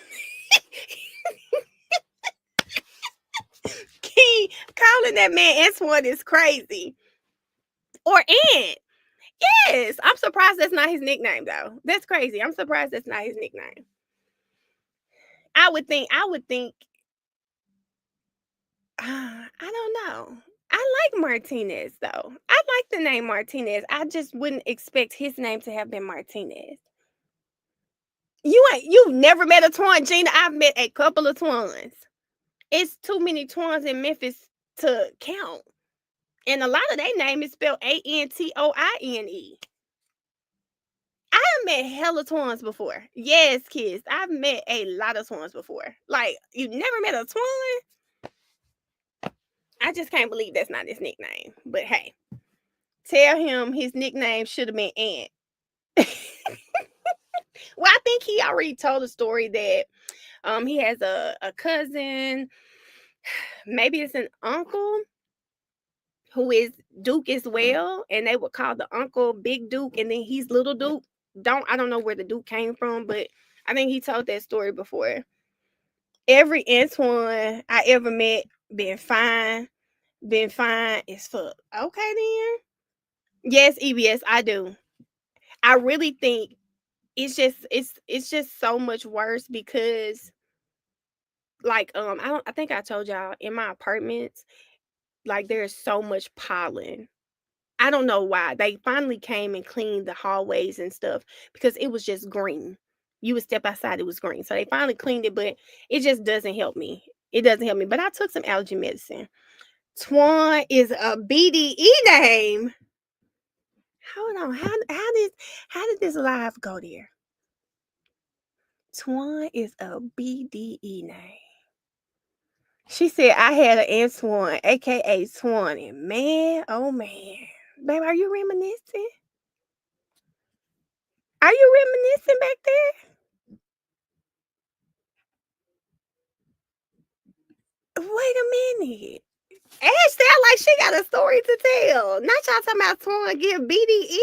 calling that man Antoine is crazy. Or Ant. Yes. I'm surprised that's not his nickname though. That's crazy. I'm surprised that's not his nickname. I would think I don't know. I like Martinez though. I like the name Martinez. I just wouldn't expect his name to have been Martinez. You've never met a Twan, Gina. I've met a couple of Twans. It's too many Twans in Memphis to count. And a lot of their name is spelled Antoine. I've met hella Twans before. Yes, kids. I've met a lot of Twans before. Like, you never met a Twan? I just can't believe that's not his nickname. But hey, tell him his nickname should have been Ant. Well, I think he already told a story that he has a cousin, maybe it's an uncle, who is Duke as well, and they would call the uncle Big Duke, and then he's Little Duke. I don't know where the Duke came from, but I think he told that story before. Every Antoine I ever met been fine as fuck. Okay then. Yes, EBS, I do. I really think it's just so much worse because like I think I told y'all in my apartments, like there's so much pollen. I don't know why. They finally came and cleaned the hallways and stuff because it was just green. You would step outside, it was green. So they finally cleaned it, but it just doesn't help me. It doesn't help me. But I took some allergy medicine. Twan is a BDE name. Hold on. How did this live go there? Twan is a BDE name. She said I had an Antoine, aka Twanny. Man, oh man. Babe, are you reminiscing? Are you reminiscing back there? Wait a minute. Ash sound like she got a story to tell. Not y'all talking about Twan give BDE.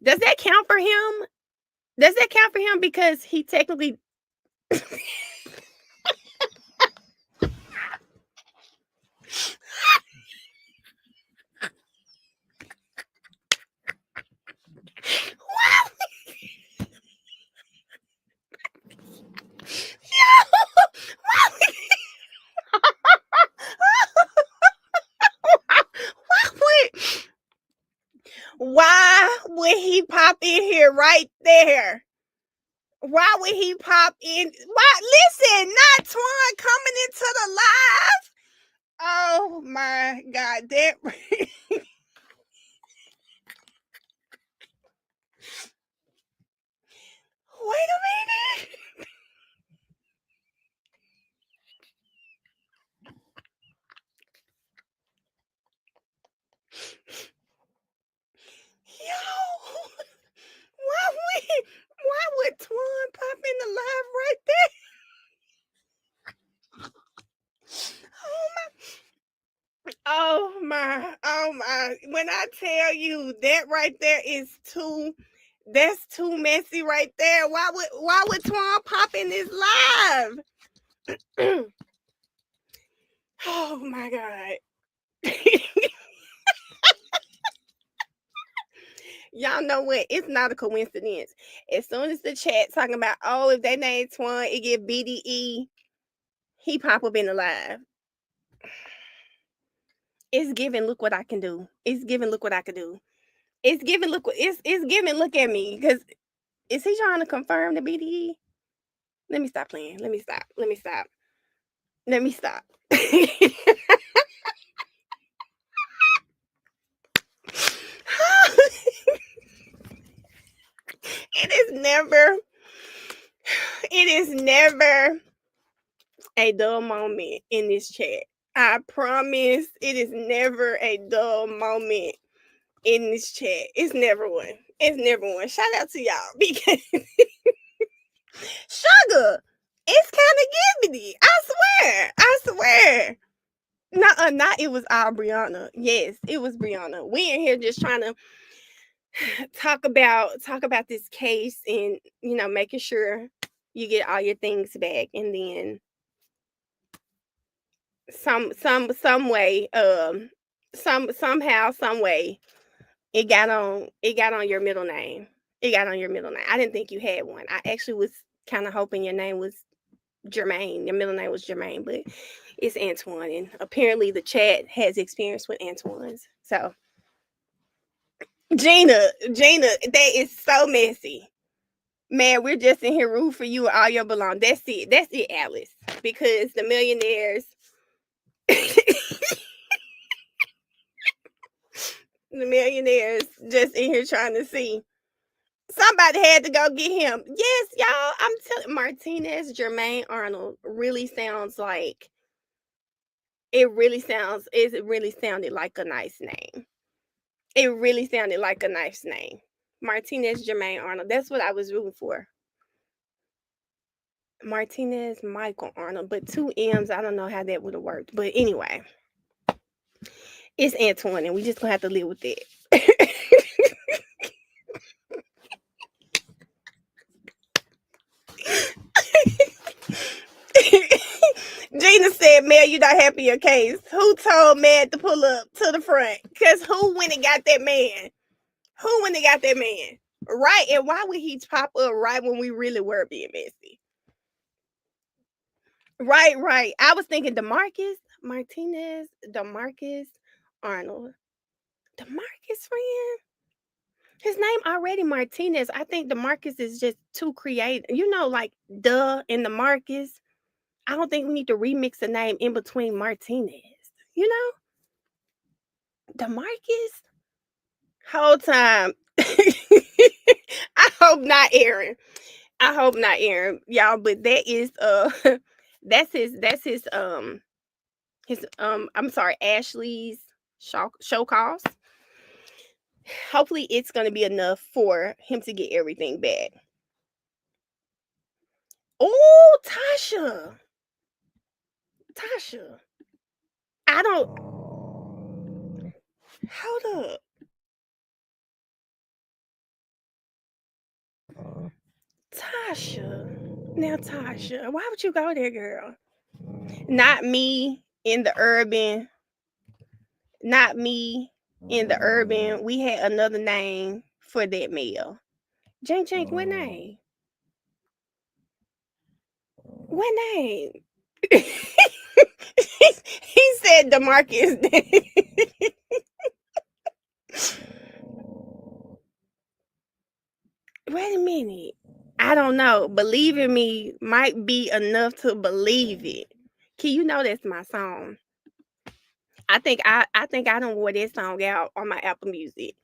Does that count for him? Does that count for him because he technically why would he pop in here right there? Why would he pop in? Why? Listen, not Twan coming into the live. Oh my God! That. Wait a minute. Yo, why would Twan pop in the live right there? Oh my. When I tell you that right there is that's too messy right there. Why would Twan pop in this live? Oh my God. Y'all know what? It's not a coincidence. As soon as the chat talking about, oh, if they name Twan, it get BDE, he pop up in the live. It's giving, look what I can do. It's giving, look what I can do. It's giving, it's giving, look at me. Because is he trying to confirm the BDE? Let me stop playing. Let me stop. Let me stop. Let me stop. It is never, it is never a dull moment in this chat. I promise it is never a dull moment in this chat. It's never one. It's never one. Shout out to y'all because sugar, it's kind of giving. I swear. I swear. Not it was all Brianna. Yes, it was Brianna. We in here just trying to talk about this case and making sure you get all your things back, and then some way somehow some way it got on your middle name. It got on your middle name. I didn't think you had one. I actually was kind of hoping your name was Jermaine. Your middle name was Jermaine, but it's Antoine, and apparently the chat has experience with Antoine's. So Gina, that is so messy. Man, we're just in here rooting for you and all your belong. That's it, Alice. Because the millionaires the millionaires just in here trying to see. Somebody had to go get him. Yes, y'all. I'm telling Martinez Jermaine Arnold really sounds like it really sounded like a nice name. It really sounded like a nice name. Martinez Jermaine Arnold. That's what I was rooting for. Martinez Michael Arnold, but two M's. I don't know how that would have worked. But anyway. It's Antoine, and we just gonna have to live with it. Gina said, "Mel, you not happy your case. Who told Mad to pull up to the front? Cause who went and got that man? Who went and got that man? Right? And why would he pop up right when we really were being messy? Right, right. I was thinking Demarcus Martinez, Demarcus Arnold, Demarcus friend. His name already Martinez. I think Demarcus is just too creative. Like and the Marcus. I don't think we need to remix the name in between Martinez. You know, Demarcus. Whole time. I hope not Aaron. I hope not Aaron, y'all. But that is that's his I'm sorry, Ashley's show calls. Hopefully it's gonna be enough for him to get everything back. Oh, Tasha. I don't hold up. Tasha. Now Tasha, why would you go there, girl? Not me in the urban. Not me in the urban. We had another name for that male. Jank, what name? What name? he said Demarcus. Wait a minute. I don't know. Believe in me might be enough to believe it. Key, that's my song. I think I don't wore this song out on my Apple Music.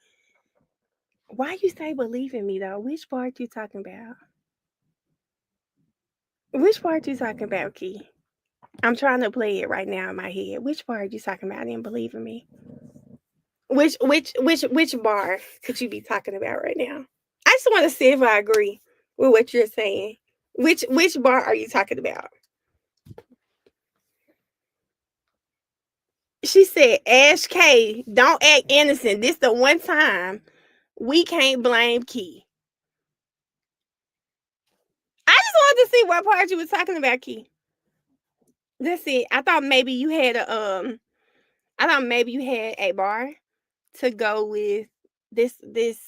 Why you say believe in me though? Which part you talking about? Which part you talking about, Key? I'm trying to play it right now in my head. Which part you talking about? And believe in me. Which bar could you be talking about right now? I just want to see if I agree with what you're saying. Which bar are you talking about? She said, Ash K, don't act innocent. This the one time we can't blame Key. I just wanted to see what part you was talking about, Key. That's it. I thought maybe you had a bar to go with this this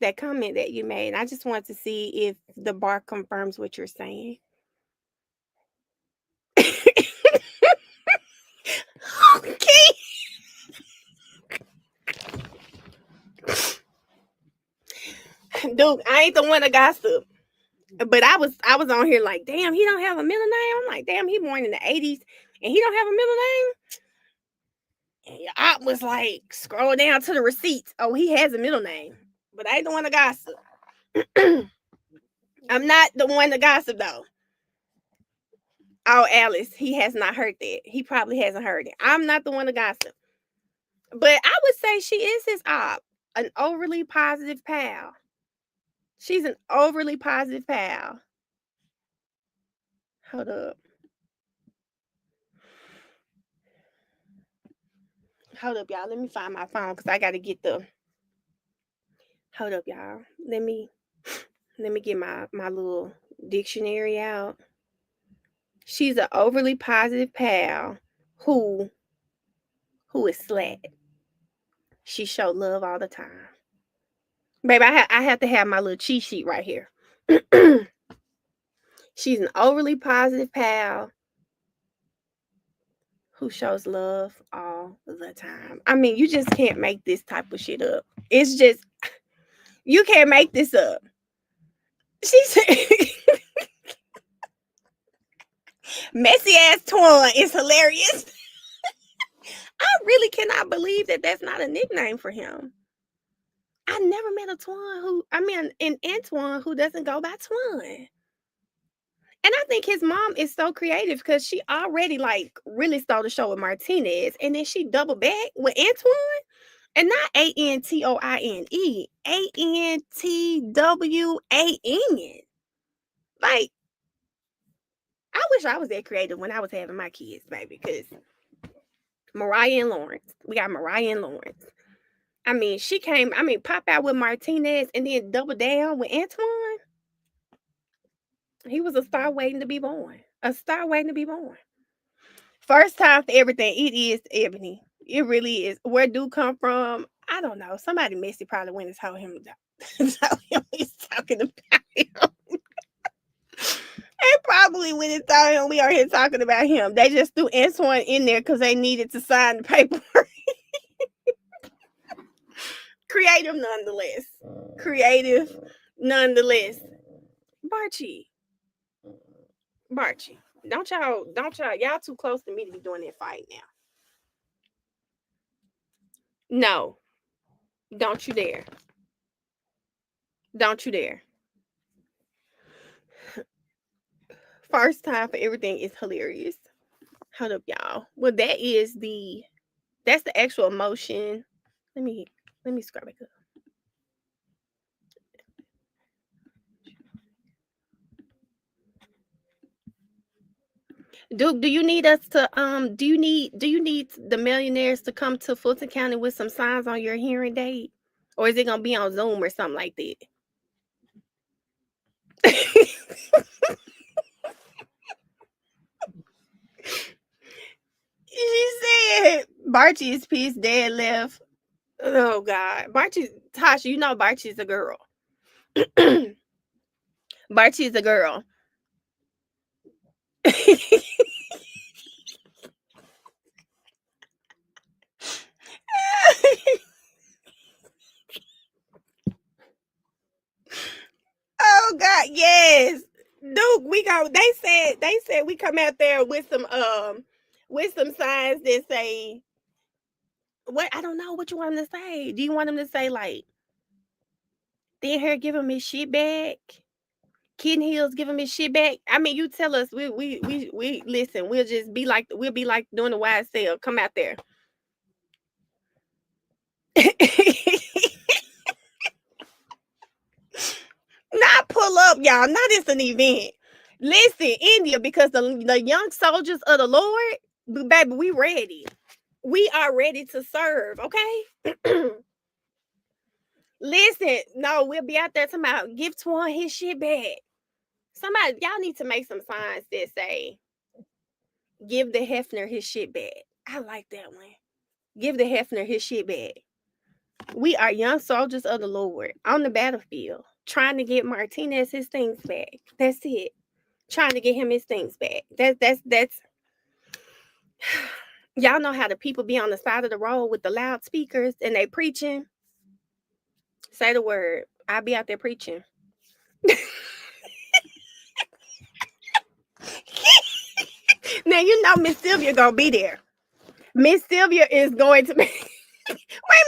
that comment that you made. I just wanted to see if the bar confirms what you're saying. Okay. Dude, I ain't the one to gossip. But I was on here like, damn, he don't have a middle name. I'm like, damn, he born in the 80s and he don't have a middle name. And I was like, scroll down to the receipts. Oh, he has a middle name. But I ain't the one to gossip. I'm not the one to gossip though. Oh, Alice, he has not heard that. He probably hasn't heard it. I'm not the one to gossip. But I would say she is his op, an overly positive pal. She's an overly positive pal. Hold up. Hold up, y'all. Let me find my phone because I got to get the. Hold up, y'all. Let me get my little dictionary out. She's an overly positive pal who is slack. She show love all the time. Baby, I have to have my little cheat sheet right here. She's an overly positive pal who shows love all the time. I mean, you just can't make this type of shit up. It's just you can't make this up. She said messy ass twin is hilarious. I really cannot believe that that's not a nickname for him. I never met a twin an Antoine who doesn't go by twin. And I think his mom is so creative because she already really stole the show with Martinez, and then she doubled back with Antoine, and not Antoine, Antwan. Like, I wish I was that creative when I was having my kids, baby, because Mariah and Lawrence. We got Mariah and Lawrence. I mean, she came, pop out with Martinez and then double down with Antoine. He was a star waiting to be born. A star waiting to be born. First time for everything. It is Ebony. It really is. Where do come from? I don't know. Somebody messy probably went and told him he's talking about him. They probably went and told him we are here talking about him. They just threw Antoine in there because they needed to sign the paperwork. Creative nonetheless. Creative nonetheless. Barchi. Don't y'all too close to me to be doing that fight now. No. Don't you dare. Don't you dare. First time for everything is hilarious. Hold up, y'all. Well, that's the actual emotion. Let me scrub it up. Duke, do you need us to do you need the millionaires to come to Fulton County with some signs on your hearing aid? Or is it gonna be on Zoom or something like that? She said Barchi is pissed dad left. Oh God. Tasha, you know Barchi's a girl. Barchi's a girl. Oh God, yes. Duke, we go. They said we come out there with some signs that say what I don't know what you want them to say. Do you want them to say like thin hair give him his shit back? Kitten heels give him his shit back. I mean, you tell us we listen, we'll be like doing the wide sale. Come out there. Not pull up, y'all. Not it's an event. Listen, India, because the young soldiers of the Lord, baby, we ready. We are ready to serve, okay? Listen, no, we'll be out there tomorrow. Give Twan his shit back. Somebody, y'all need to make some signs that say, give the Hefner his shit back. I like that one. Give the Hefner his shit back. We are young soldiers of the Lord on the battlefield, trying to get Martinez his things back. That's it. Trying to get him his things back. That's y'all know how the people be on the side of the road with the loudspeakers and they preaching. Say the word. I'll be out there preaching. Now you know Miss Sylvia gonna be there. Miss Sylvia is going to be. Wait a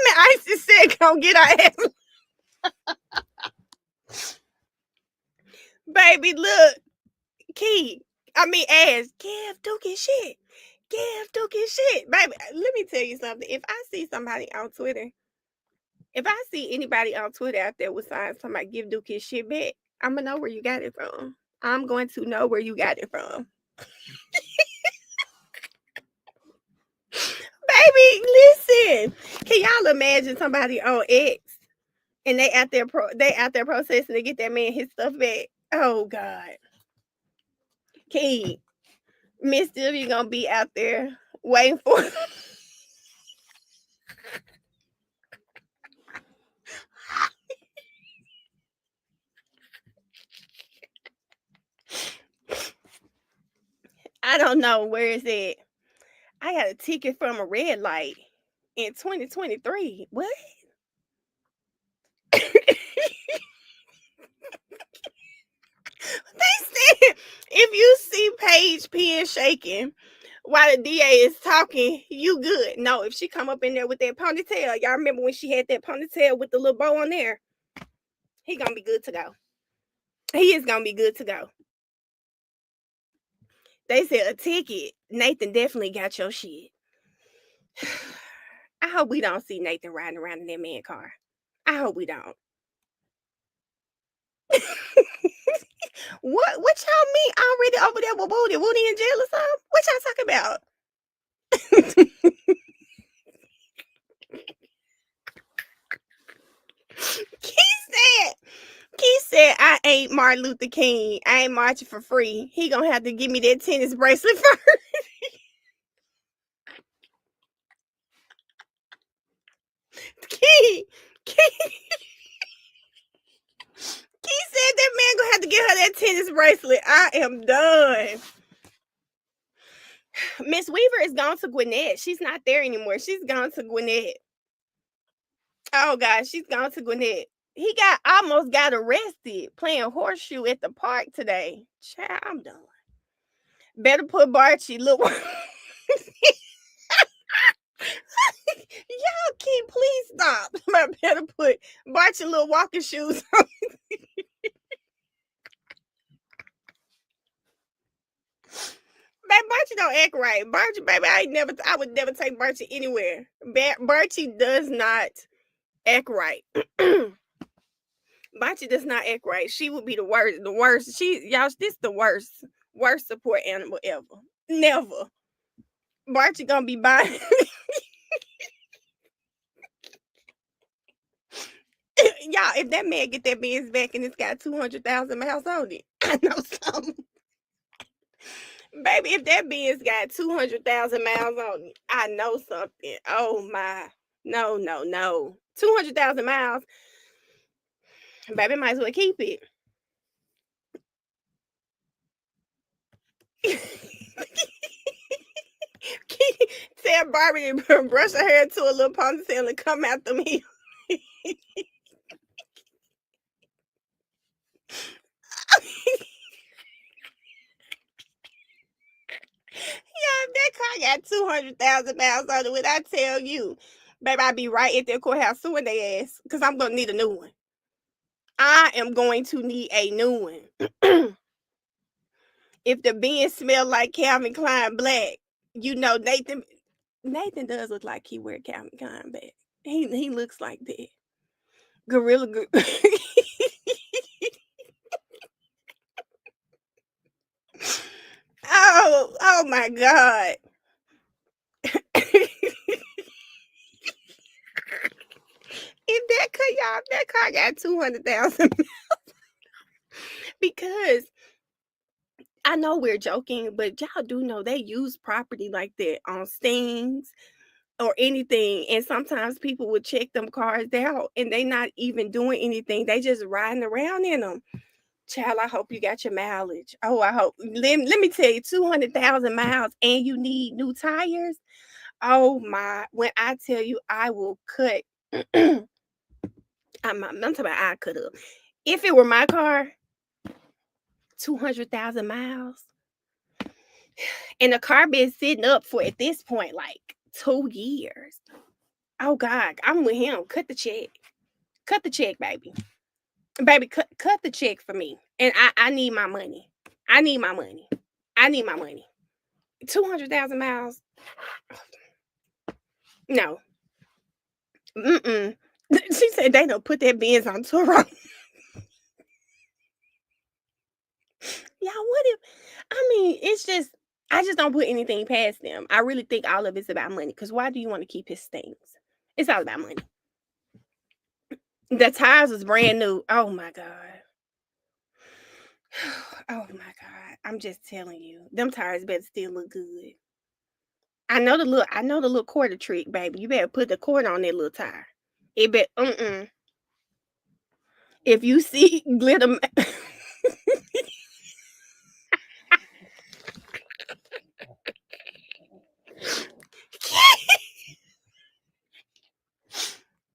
minute, I just said gonna get our ass. Baby, look, ass. Give Dookie shit. Give Dookie shit, baby. Let me tell you something. If I see somebody on Twitter, if I see anybody on Twitter out there with signs talking about give Dookie shit back, I'm gonna know where you got it from. I'm going to know where you got it from. Baby, listen. Can y'all imagine somebody on X and they out there processing to get that man his stuff back? Oh God. Key, Miss Sylvia gonna be out there waiting for I don't know where is it. I got a ticket from a red light in 2023. What? They said if you see Paige pen shaking while the DA is talking, you good. No, if she come up in there with that ponytail, y'all remember when she had that ponytail with the little bow on there? He gonna be good to go. He is gonna be good to go. They said a ticket. Nathan definitely got your shit. I hope we don't see Nathan riding around in that man car. I hope we don't. What y'all mean already over there with Woody? Woody in jail or something? What y'all talking about? He said, I ain't Martin Luther King. I ain't marching for free. He gonna have to give me that tennis bracelet first. Key, Key, Key said that man gonna have to get her that tennis bracelet. I am done. Miss Weaver is gone to Gwinnett. She's not there anymore. She's gone to Gwinnett. Oh gosh, she's gone to Gwinnett. He almost got arrested playing horseshoe at the park today. Child, I'm done. Better put Barchi. Look, y'all keep please stop. I better put Barchi little walking shoes on. Baby, Barchi don't act right. Barchi, baby, I would never take Barchi anywhere. Barchi does not act right. Bachi does not act right. She would be the worst. The worst. This the worst support animal ever. Never. Bachi gonna be buying. Y'all, if that man get that Benz back and it's got 200,000 miles on it, I know something. Baby, if that Benz got 200,000 miles on it, I know something. Oh my. No. 200,000 miles. Baby, might as well keep it. Tell Barbie to brush her hair into a little ponytail and come after me. Yeah, that car got 200,000 miles on it. When I tell you, baby, I'll be right at their courthouse suing their ass because I'm going to need a new one. I am going to need a new one. If the Benz smell like Calvin Klein black, you know Nathan does look like he wear Calvin Klein black. He looks like that. Gorilla. Oh my God. That car got 200,000 because I know we're joking, but y'all do know they use property like that on stings or anything. And sometimes people would check them cars out and they not even doing anything. They just riding around in them. Child, I hope you got your mileage. Oh, I hope. Let me tell you, 200,000 miles and you need new tires. Oh my, when I tell you I will cut. I'm talking about I could have. If it were my car, 200,000 miles, and the car been sitting up for at this point like 2 years. Oh God, I'm with him. Cut the check. Cut the check, baby. Baby, cut the check for me. And I need my money. I need my money. I need my money. 200,000 miles. No. Mm-mm. She said they don't put that Benz on tour. Y'all, what if it's just I just don't put anything past them. I really think all of it's about money. Because why do you want to keep his things? It's all about money. The tires was brand new. Oh my God. Oh my God. I'm just telling you. Them tires better still look good. I know the little quarter trick, baby. You better put the quarter on that little tire. It bet If you see glitter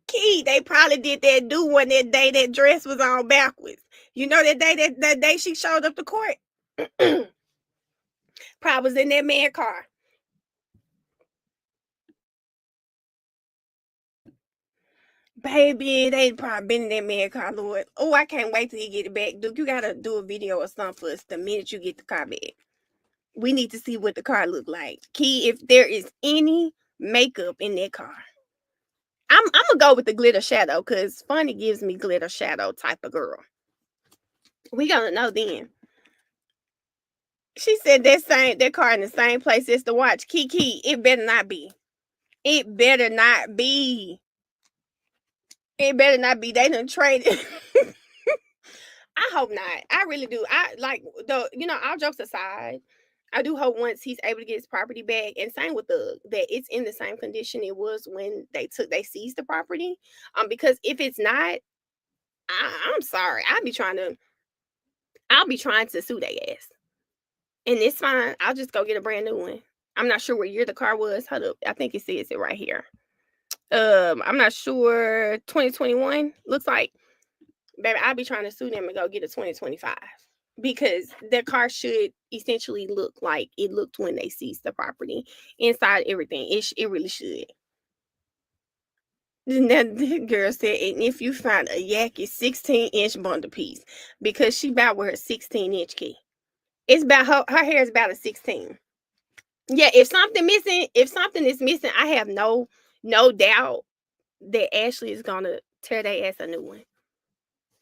Key, they probably did that do one that day that dress was on backwards. You know that day she showed up to court? Probably was in that man car. Baby, they probably been in that man car, Lord. Oh, I can't wait till he get it back. Dude, you gotta do a video or something for us the minute you get the car back. We need to see what the car look like. Key, if there is any makeup in that car. I'm gonna go with the glitter shadow because Funny gives me glitter shadow type of girl. We gonna know then. She said that car in the same place as the watch. Kiki, it better not be. It better not be. It better not be they done traded. I hope not. I really do. I like all jokes aside, I do hope once he's able to get his property back, and same with that it's in the same condition it was when they seized the property. Because if it's not, I'm sorry. I'll be trying to sue their ass. And it's fine. I'll just go get a brand new one. I'm not sure what year the car was. Hold up. I think it says it right here. I'm not sure. 2021 looks like. Baby, I'll be trying to sue them and go get a 2025 because their car should essentially look like it looked when they seized the property, inside everything. It really should. Then the girl said, and if you find a Yaki 16-inch bundle piece, because she about with her 16-inch key. It's about her hair is about a 16. Yeah, if something is missing, I have no doubt that Ashley is gonna tear their ass a new one.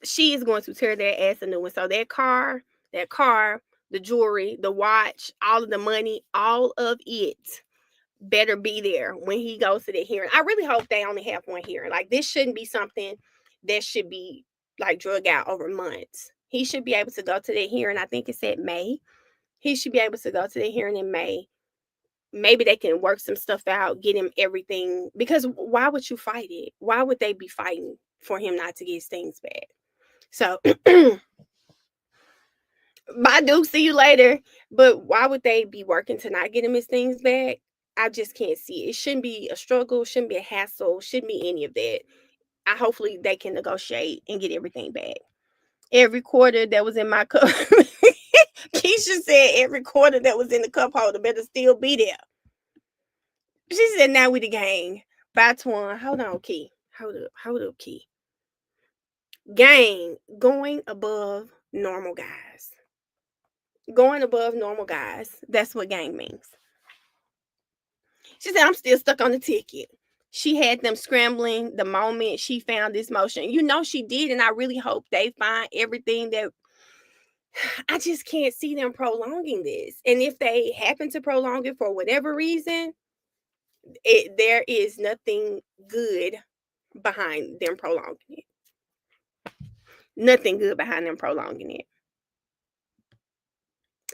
She is going to tear their ass a new one. So that car, the jewelry, the watch, all of the money, all of it better be there when he goes to the hearing. I really hope they only have one hearing. Like, this shouldn't be something that should be like drug out over months. He should be able to go to the hearing. I think it's at May. He should be able to go to the hearing in May. Maybe they can work some stuff out, get him everything. Because why would you fight it? Why would they be fighting for him not to get his things back? So, bye, Duke. See you later. But why would they be working to not get him his things back? I just can't see it. It shouldn't be a struggle. Shouldn't be a hassle. Shouldn't be any of that. Hopefully they can negotiate and get everything back. Every quarter that was in my cup. Keisha said every quarter that was in the cup holder better still be there. She said, now we the gang. Bye, Twan. Hold on, Key. Hold up, Key. Gang, going above normal guys. Going above normal guys. That's what gang means. She said, I'm still stuck on the ticket. She had them scrambling the moment she found this motion. She did, and I really hope they find everything that. I just can't see them prolonging this. And if they happen to prolong it for whatever reason, there is nothing good behind them prolonging it. Nothing good behind them prolonging it.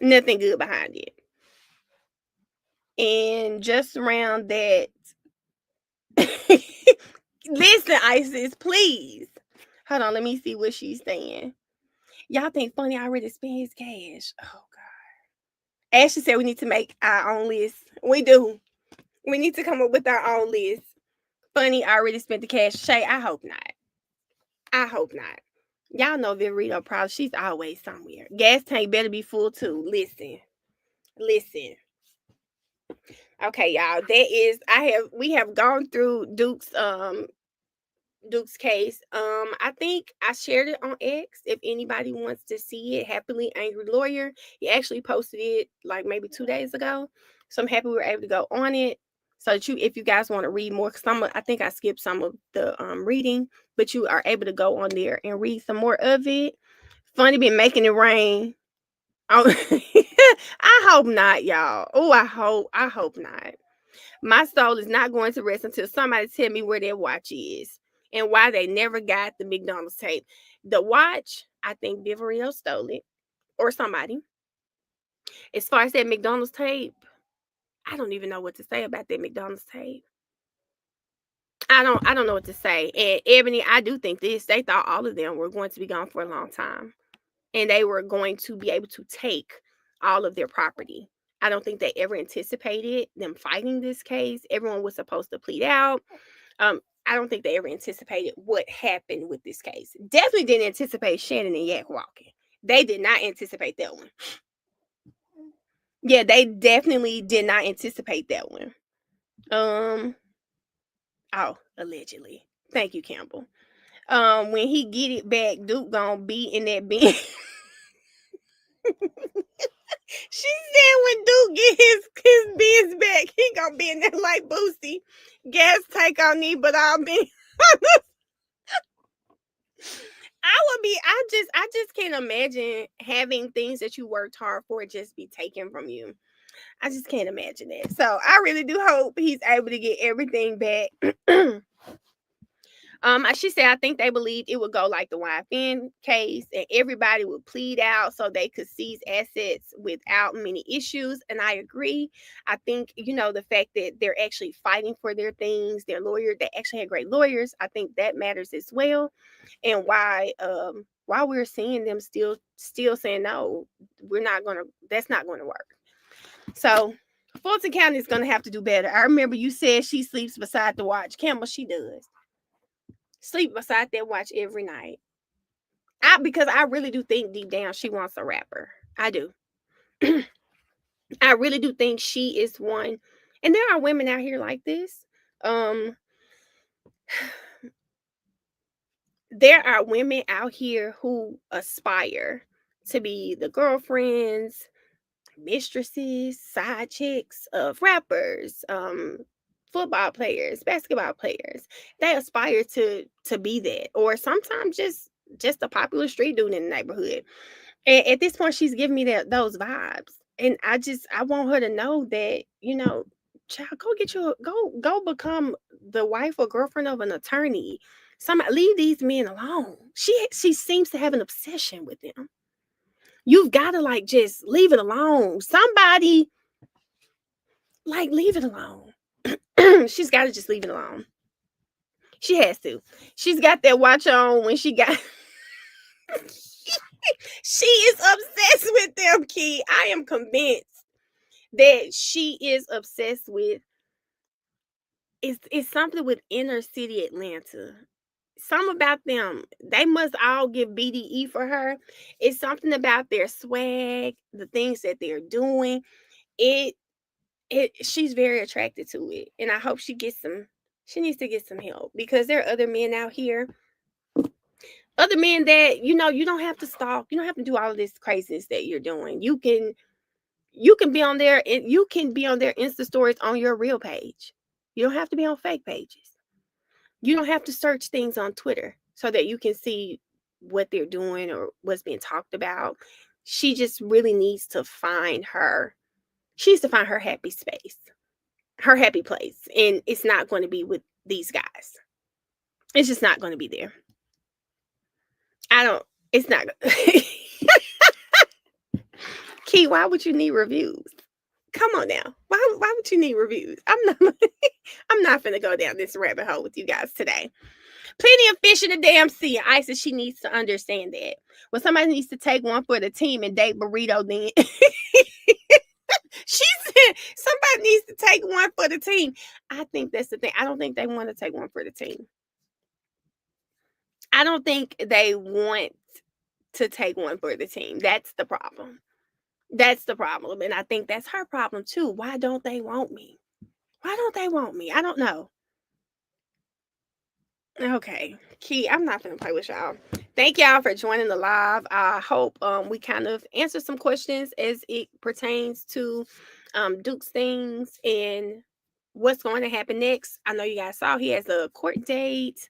Nothing good behind it. And just around that, listen, Isis, please. Hold on, let me see what she's saying. Y'all think Funny already spent his cash? Oh God. Ashley said we need to make our own list. We do. We need to come up with our own list. Funny already spent the cash. Shay, I hope not. I hope not. Y'all know Viverito probably she's always somewhere. Gas tank better be full too. Listen. Okay, y'all. We have gone through Duke's case. I think I shared it on X. If anybody wants to see it, Happily Angry Lawyer. He actually posted it like maybe 2 days ago. So I'm happy we were able to go on it. So that if you guys want to read more, because I think I skipped some of the reading, but you are able to go on there and read some more of it. Funny been making it rain. Oh, I hope not, y'all. Oh, I hope not. My soul is not going to rest until somebody tell me where their watch is and why they never got the McDonald's tape. The watch, I think Viverito stole it or somebody. As far as that McDonald's tape, I don't even know what to say about that McDonald's tape. I don't know what to say. And Ebony, I do think this. They thought all of them were going to be gone for a long time. And they were going to be able to take all of their property. I don't think they ever anticipated them fighting this case. Everyone was supposed to plead out. I don't think they ever anticipated what happened with this case. Definitely didn't anticipate Shannon and Yak walking. They did not anticipate that one. Yeah, they definitely did not anticipate that one. Allegedly. Thank you, Campbell. When he get it back, Duke gonna be in that bin. She said when Duke get his biz back, he gonna be in there like Boosie. Gas tank on me, but I'll be. I just can't imagine having things that you worked hard for just be taken from you. I just can't imagine that. So I really do hope he's able to get everything back. She said, I think they believed it would go like the YFN case and everybody would plead out so they could seize assets without many issues. And I agree. I think, the fact that they're actually fighting for their things, their lawyer, they actually had great lawyers. I think that matters as well. And why we're seeing them still saying no, that's not gonna work. So Fulton County is gonna have to do better. I remember you said she sleeps beside the watch. Campbell, she does sleep beside that watch every night. Because I really do think deep down she wants a rapper. I do. I really do think she is one. And there are women out here like this. Um there are women out here who aspire to be the girlfriends, mistresses, side chicks of rappers, football players, basketball players. They aspire to be that, or sometimes just a popular street dude in the neighborhood. And at this point, she's giving me those vibes, and I want her to know that child, go become the wife or girlfriend of an attorney. Somebody leave these men alone. She seems to have an obsession with them. You've got to like just leave it alone. Somebody like leave it alone. She's got to just leave it alone. She has to. She's got that watch on when she got. She is obsessed with them, Key. I am convinced that she is obsessed with. It's something with inner city Atlanta. Something about them. They must all give BDE for her. It's something about their swag, the things that they're doing. It she's very attracted to it, and I hope she needs to get some help, because there are other men out here, other men that you don't have to stalk, you don't have to do all of this craziness that you're doing. You can be on there, and you can be on their Insta stories on your real page. You don't have to be on fake pages. You don't have to search things on Twitter so that you can see what they're doing or what's being talked about. She just really needs to find her she needs to find her happy space, her happy place. And it's not going to be with these guys. It's just not going to be there. It's not. Key, why would you need reviews? Come on now. Why would you need reviews? I'm not gonna go down this rabbit hole with you guys today. Plenty of fish in the damn sea. And Isis, she needs to understand that. Well, somebody needs to take one for the team and date Burrito then. She said somebody needs to take one for the team. I think that's the thing. I don't think they want to take one for the team. I don't think they want to take one for the team. That's the problem. That's the problem. And I think that's her problem too. Why don't they want me? Why don't they want me? I don't know. Okay, Key, I'm not gonna play with y'all. Thank y'all for joining the live. I hope we kind of answer some questions as it pertains to Duke's things and what's going to happen next. I know you guys saw he has a court date.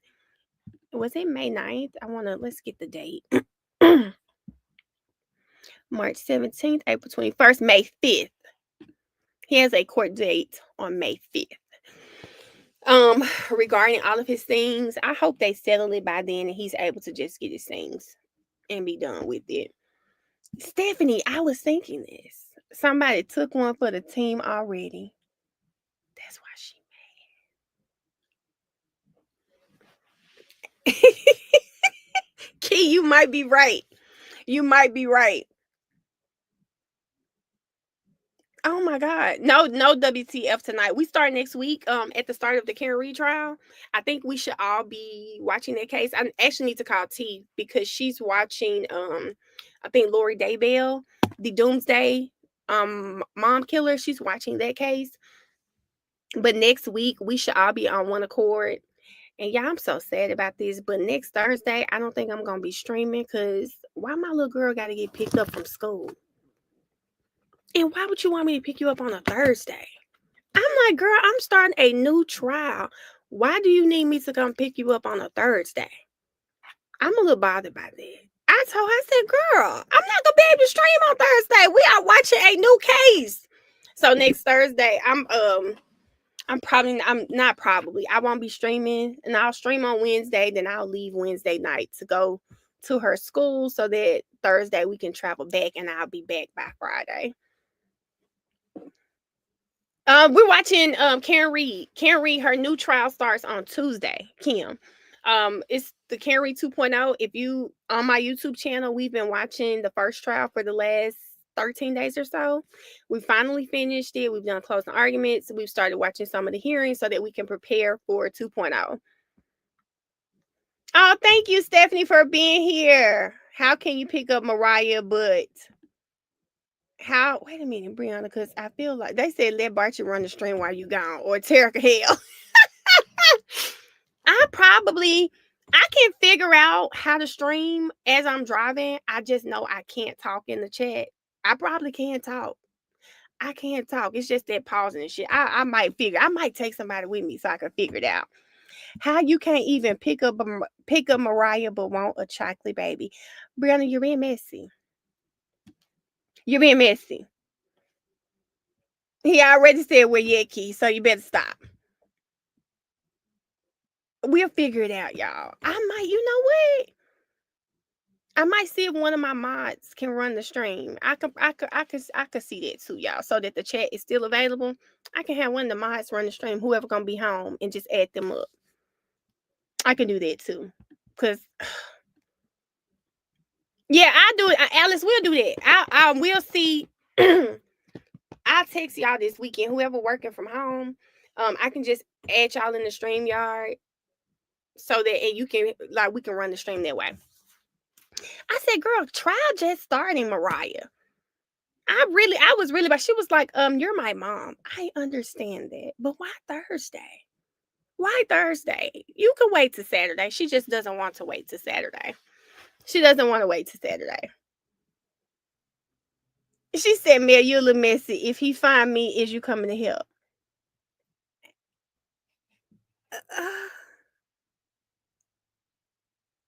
Was it May 9th? Let's get the date. March 17th, April 21st, May 5th. He has a court date on May 5th. Regarding all of his things, I hope they settle it by then and he's able to just get his things and be done with it. Stephanie, I was thinking this. Somebody took one for the team already. That's why she mad. Key, you might be right. You might be right. Oh my God. No WTF tonight. We start next week at the start of the Karen Reed trial. I think we should all be watching that case. I actually need to call T because she's watching I think Lori Daybell, the Doomsday mom killer. She's watching that case. But next week we should all be on one accord. And yeah, I'm so sad about this. But next Thursday, I don't think I'm gonna be streaming because why my little girl gotta get picked up from school? And why would you want me to pick you up on a Thursday? I'm like, girl, I'm starting a new trial. Why do you need me to come pick you up on a Thursday? I'm a little bothered by that. I said, girl, I'm not gonna be able to stream on Thursday. We are watching a new case. So next Thursday, I'm not probably. I won't be streaming, and I'll stream on Wednesday. Then I'll leave Wednesday night to go to her school so that Thursday we can travel back, and I'll be back by Friday. We're watching Karen Reed. Karen Reed, her new trial starts on Tuesday. Kim, it's the Karen Reed 2.0. If you on my YouTube channel, we've been watching the first trial for the last 13 days or so. We finally finished it. We've done closing arguments. We've started watching some of the hearings so that we can prepare for 2.0. Oh, thank you, Stephanie, for being here. How can you pick up Mariah, but how? Wait a minute, Brianna, because I feel like they said let Barty run the stream while you gone, or Terica hell. I can figure out how to stream as I'm driving. I just know I can't talk in the chat. I probably can't talk. I can't talk. It's just that pausing and shit. I might take somebody with me so I can figure it out. How you can't even pick up Mariah but want a chocolate baby. Brianna, you're being messy. You're being messy. He already said we're yucky, so you better stop. We'll figure it out, y'all. You know what? I might see if one of my mods can run the stream. I could see that too, y'all. So that the chat is still available. I can have one of the mods run the stream, whoever gonna be home, and just add them up. I can do that too. Cause yeah, I do it. Alice will do that. I will see. I'll text y'all this weekend. Whoever working from home, I can just add y'all in the stream yard so that and you can we can run the stream that way. I said, girl, trial just starting, Mariah. I was really, but she was like, you're my mom. I understand that, but why Thursday? Why Thursday? You can wait to Saturday. She just doesn't want to wait to Saturday. She doesn't want to wait to Saturday. She said, Mel, you're a little messy. If he find me, is you coming to help?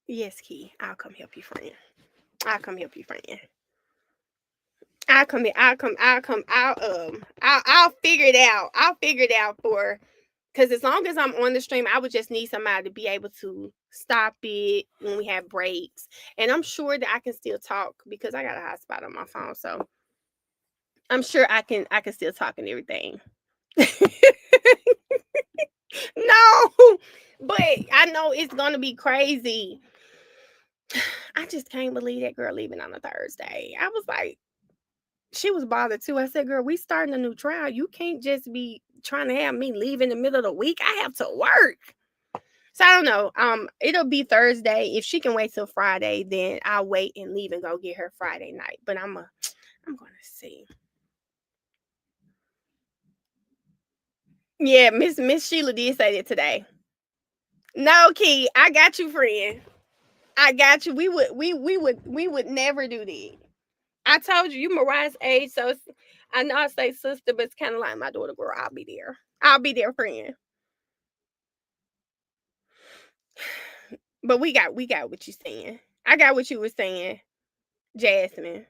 Yes, Key. I'll come help you, friend. I'll come help you, friend. I'll figure it out. I'll figure it out for because as long as I'm on the stream, I would just need somebody to be able to stop it when we have breaks. And I'm sure that I can still talk because I got a hotspot on my phone. So I'm sure I can still talk and everything. No, but I know it's gonna be crazy. I just can't believe that girl leaving on a Thursday. I was like, she was bothered too. I said, girl, we starting a new trial. You can't just be trying to have me leave in the middle of the week. I have to work. So I don't know. It'll be Thursday. If she can wait till Friday, then I'll wait and leave and go get her Friday night. But I'm gonna see. Yeah, Miss Sheila did say that today. No, Key, I got you, friend. I got you. We would never do that. I told you, you Mariah's age, so I know I say sister, but it's kind of like my daughter, girl. I'll be there. I'll be there, friend. But we got what you saying. I got what you were saying, Jasmine.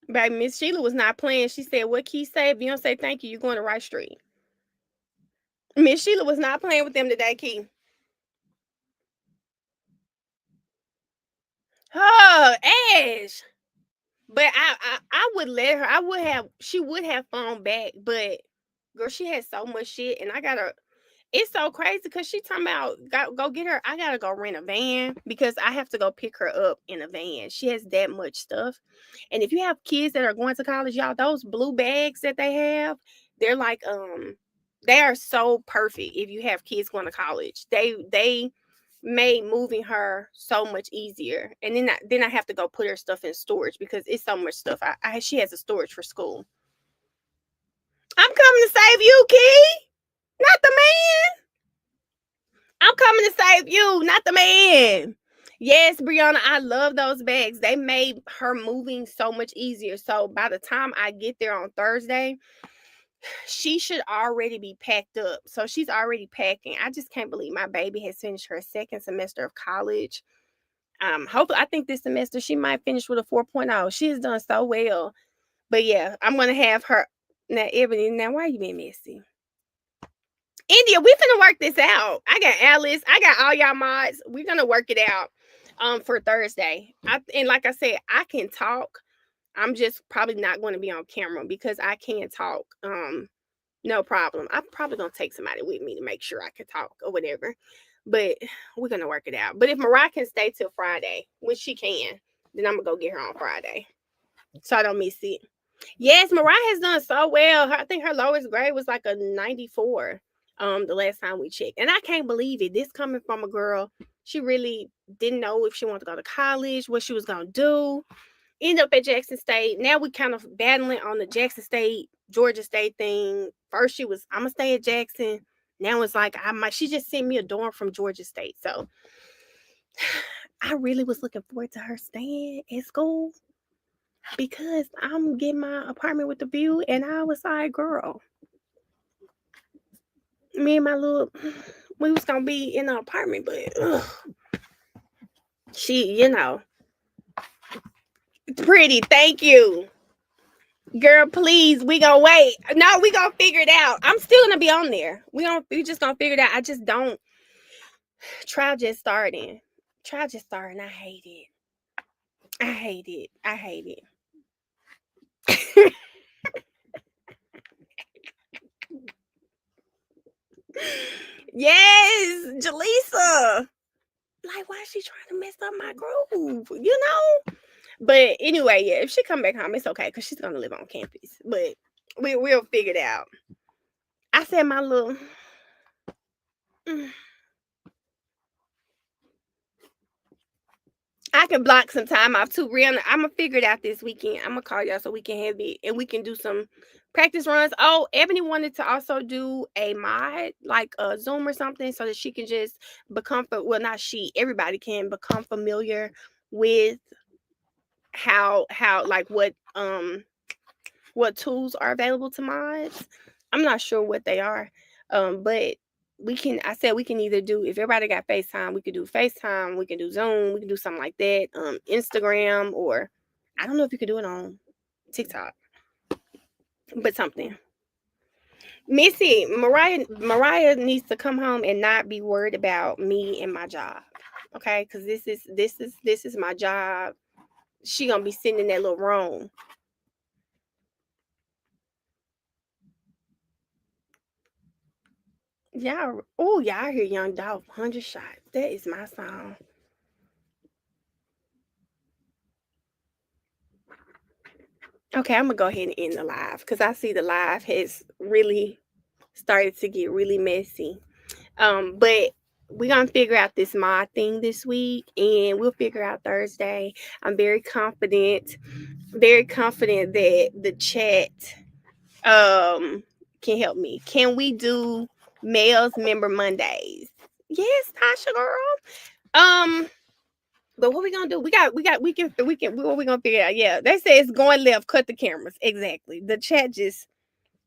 But Miss Sheila was not playing. She said, "What Key say? If you don't say thank you, you're going to right street." Miss Sheila was not playing with them today, Key. Oh, Ash. But I would let her. I would have. She would have phoned back, but girl, she had so much shit, and I gotta. It's so crazy because she talking about go get her. I gotta go rent a van because I have to go pick her up in a van. She has that much stuff, and if you have kids that are going to college, y'all, those blue bags that they have, they're like they are so perfect if you have kids going to college. They made moving her so much easier, and then I have to go put her stuff in storage because it's so much stuff. She has a storage for school. I'm coming to save you, Key, not the man. I'm coming to save you, not the man. Yes, Brianna, I love those bags. They made her moving so much easier. So by the time I get there on Thursday, she should already be packed up. So she's already packing. I just can't believe my baby has finished her second semester of college. Hopefully, I think this semester she might finish with a 4.0. She has done so well. But yeah, I'm gonna have her now. Ebony, now why you being messy? India, we finna work this out. I got Alice. I got all y'all mods. We're gonna work it out for Thursday. And like I said, I can talk. I'm just probably not going to be on camera because I can talk. No problem. I'm probably gonna take somebody with me to make sure I can talk or whatever. But we're gonna work it out. But if Mariah can stay till Friday, which she can, then I'm gonna go get her on Friday. So I don't miss it. Yes, Mariah has done so well. I think her lowest grade was like a 94. The last time we checked. And I can't believe it. This coming from a girl, she really didn't know if she wanted to go to college, what she was gonna do. End up at Jackson State. Now we kind of battling on the Jackson State, Georgia State thing. First she was, I'm gonna stay at Jackson. Now it's like I might. She just sent me a dorm from Georgia State. So I really was looking forward to her staying at school because I'm getting my apartment with the view, and I was like, girl, me and my little, we was gonna be in the apartment, but she, pretty. Thank you. Girl, please, we gonna wait. No, we gonna figure it out. I'm still gonna be on there. We just gonna figure it out. I just don't. Trial just starting. Trial just starting. I hate it. I hate it. I hate it. Yes, Jaleesa. Like, why is she trying to mess up my groove? But anyway, yeah, if she come back home, it's okay because she's gonna live on campus. But we'll figure it out. I said my little. I can block some time off too. Rihanna, I'm gonna figure it out this weekend. I'm gonna call y'all so we can have it and we can do some practice runs. Oh, Ebony wanted to also do a mod, like a Zoom or something, so that she can just become well, not she, everybody can become familiar with how like what tools are available to mods. I'm not sure what they are. But I said we can either do, if everybody got FaceTime, we could do FaceTime, we can do Zoom, we can do something like that. Instagram, or I don't know if you could do it on TikTok, but something. Missy, Mariah needs to come home and not be worried about me and my job. Okay, because this is my job. She gonna be sitting in that little room. Y'all hear Young Dolph 100 shots. That is my song. Okay, I'm gonna go ahead and end the live because I see the live has really started to get really messy. But we're gonna figure out this mod thing this week and we'll figure out Thursday. I'm very confident that the chat can help me. Can we do males member Mondays? Yes, Tasha girl. But what we gonna do? We can what we gonna figure out? Yeah, they say it's going left. Cut the cameras. Exactly. The chat just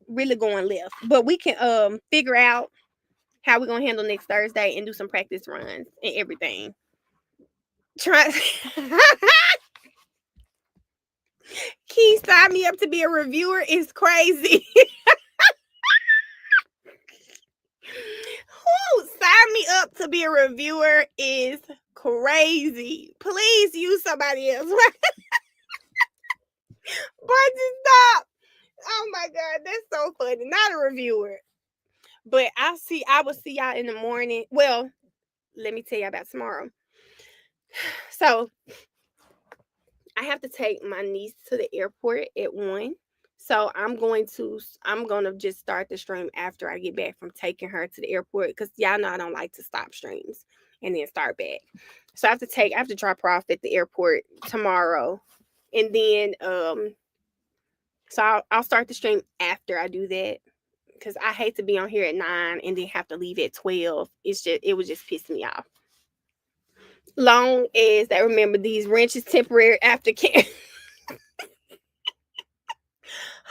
really going left. But we can figure out how we're gonna handle next Thursday and do some practice runs and everything. Try Key sign me up to be a reviewer is crazy. Who sign me up to be a reviewer is crazy. Please use somebody else. Barton, stop. Oh my god, that's so funny. Not a reviewer. But I will see y'all in the morning. Well, let me tell you about tomorrow. So I have to take my niece to the airport at 1. So I'm gonna just start the stream after I get back from taking her to the airport because y'all know I don't like to stop streams and then start back. So I have to drop her off at the airport tomorrow. And then so I'll start the stream after I do that. Because I hate to be on here at 9 and then have to leave at 12. It would just piss me off. Long as they remember these wrenches temporary aftercare.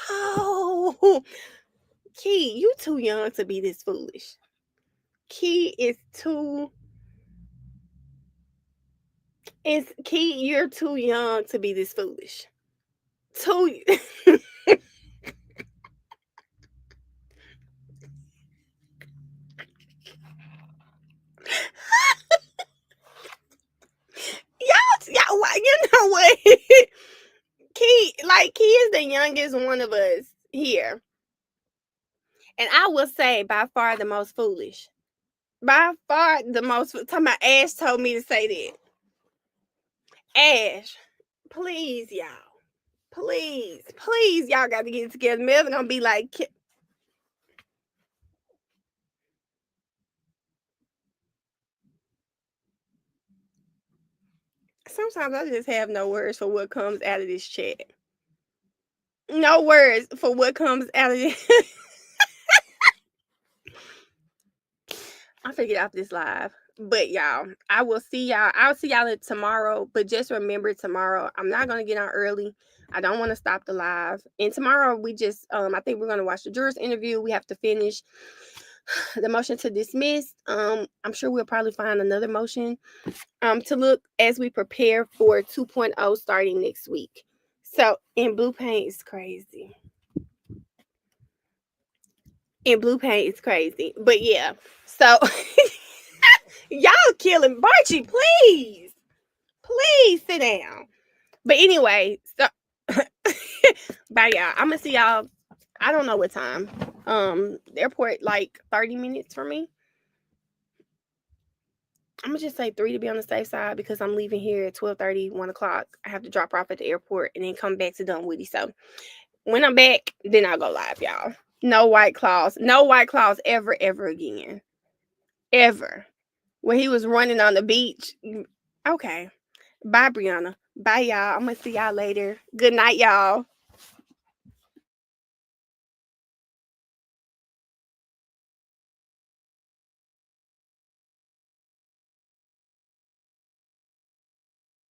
Oh, Key, you too young to be this foolish. Key is too. Key, you're too young to be this foolish. Two. Y'all, you know what? Key is the youngest one of us here, and I will say by far the most foolish. By far the most. Talking about Ash told me to say that. Ash, please, y'all. Please, y'all got to get it together. Melvin gonna be like, sometimes I just have no words for what comes out of this chat. No words for what comes out of this. I'm finna get off this live. But y'all, I will see y'all. I'll see y'all tomorrow. But just remember tomorrow, I'm not gonna get on early. I don't want to stop the live. And tomorrow we just I think we're gonna watch the jurors interview. We have to finish the motion to dismiss. I'm sure we'll probably find another motion to look as we prepare for 2.0 starting next week. So in blue paint is crazy. In blue paint is crazy. But yeah. So y'all killing Barchi, please. Please sit down. But anyway, so bye y'all. I'm gonna see y'all. I don't know what time. The airport like 30 minutes for me. I'm gonna just say 3 to be on the safe side because I'm leaving here at 12:30, 1 o'clock. I have to drop her off at the airport and then come back to Dunwoody. So when I'm back, then I'll go live, y'all. No White Claws. No White Claws ever again. Ever. When he was running on the beach. Okay. Bye, Brianna. Bye, y'all. I'm gonna see y'all later. Good night, y'all.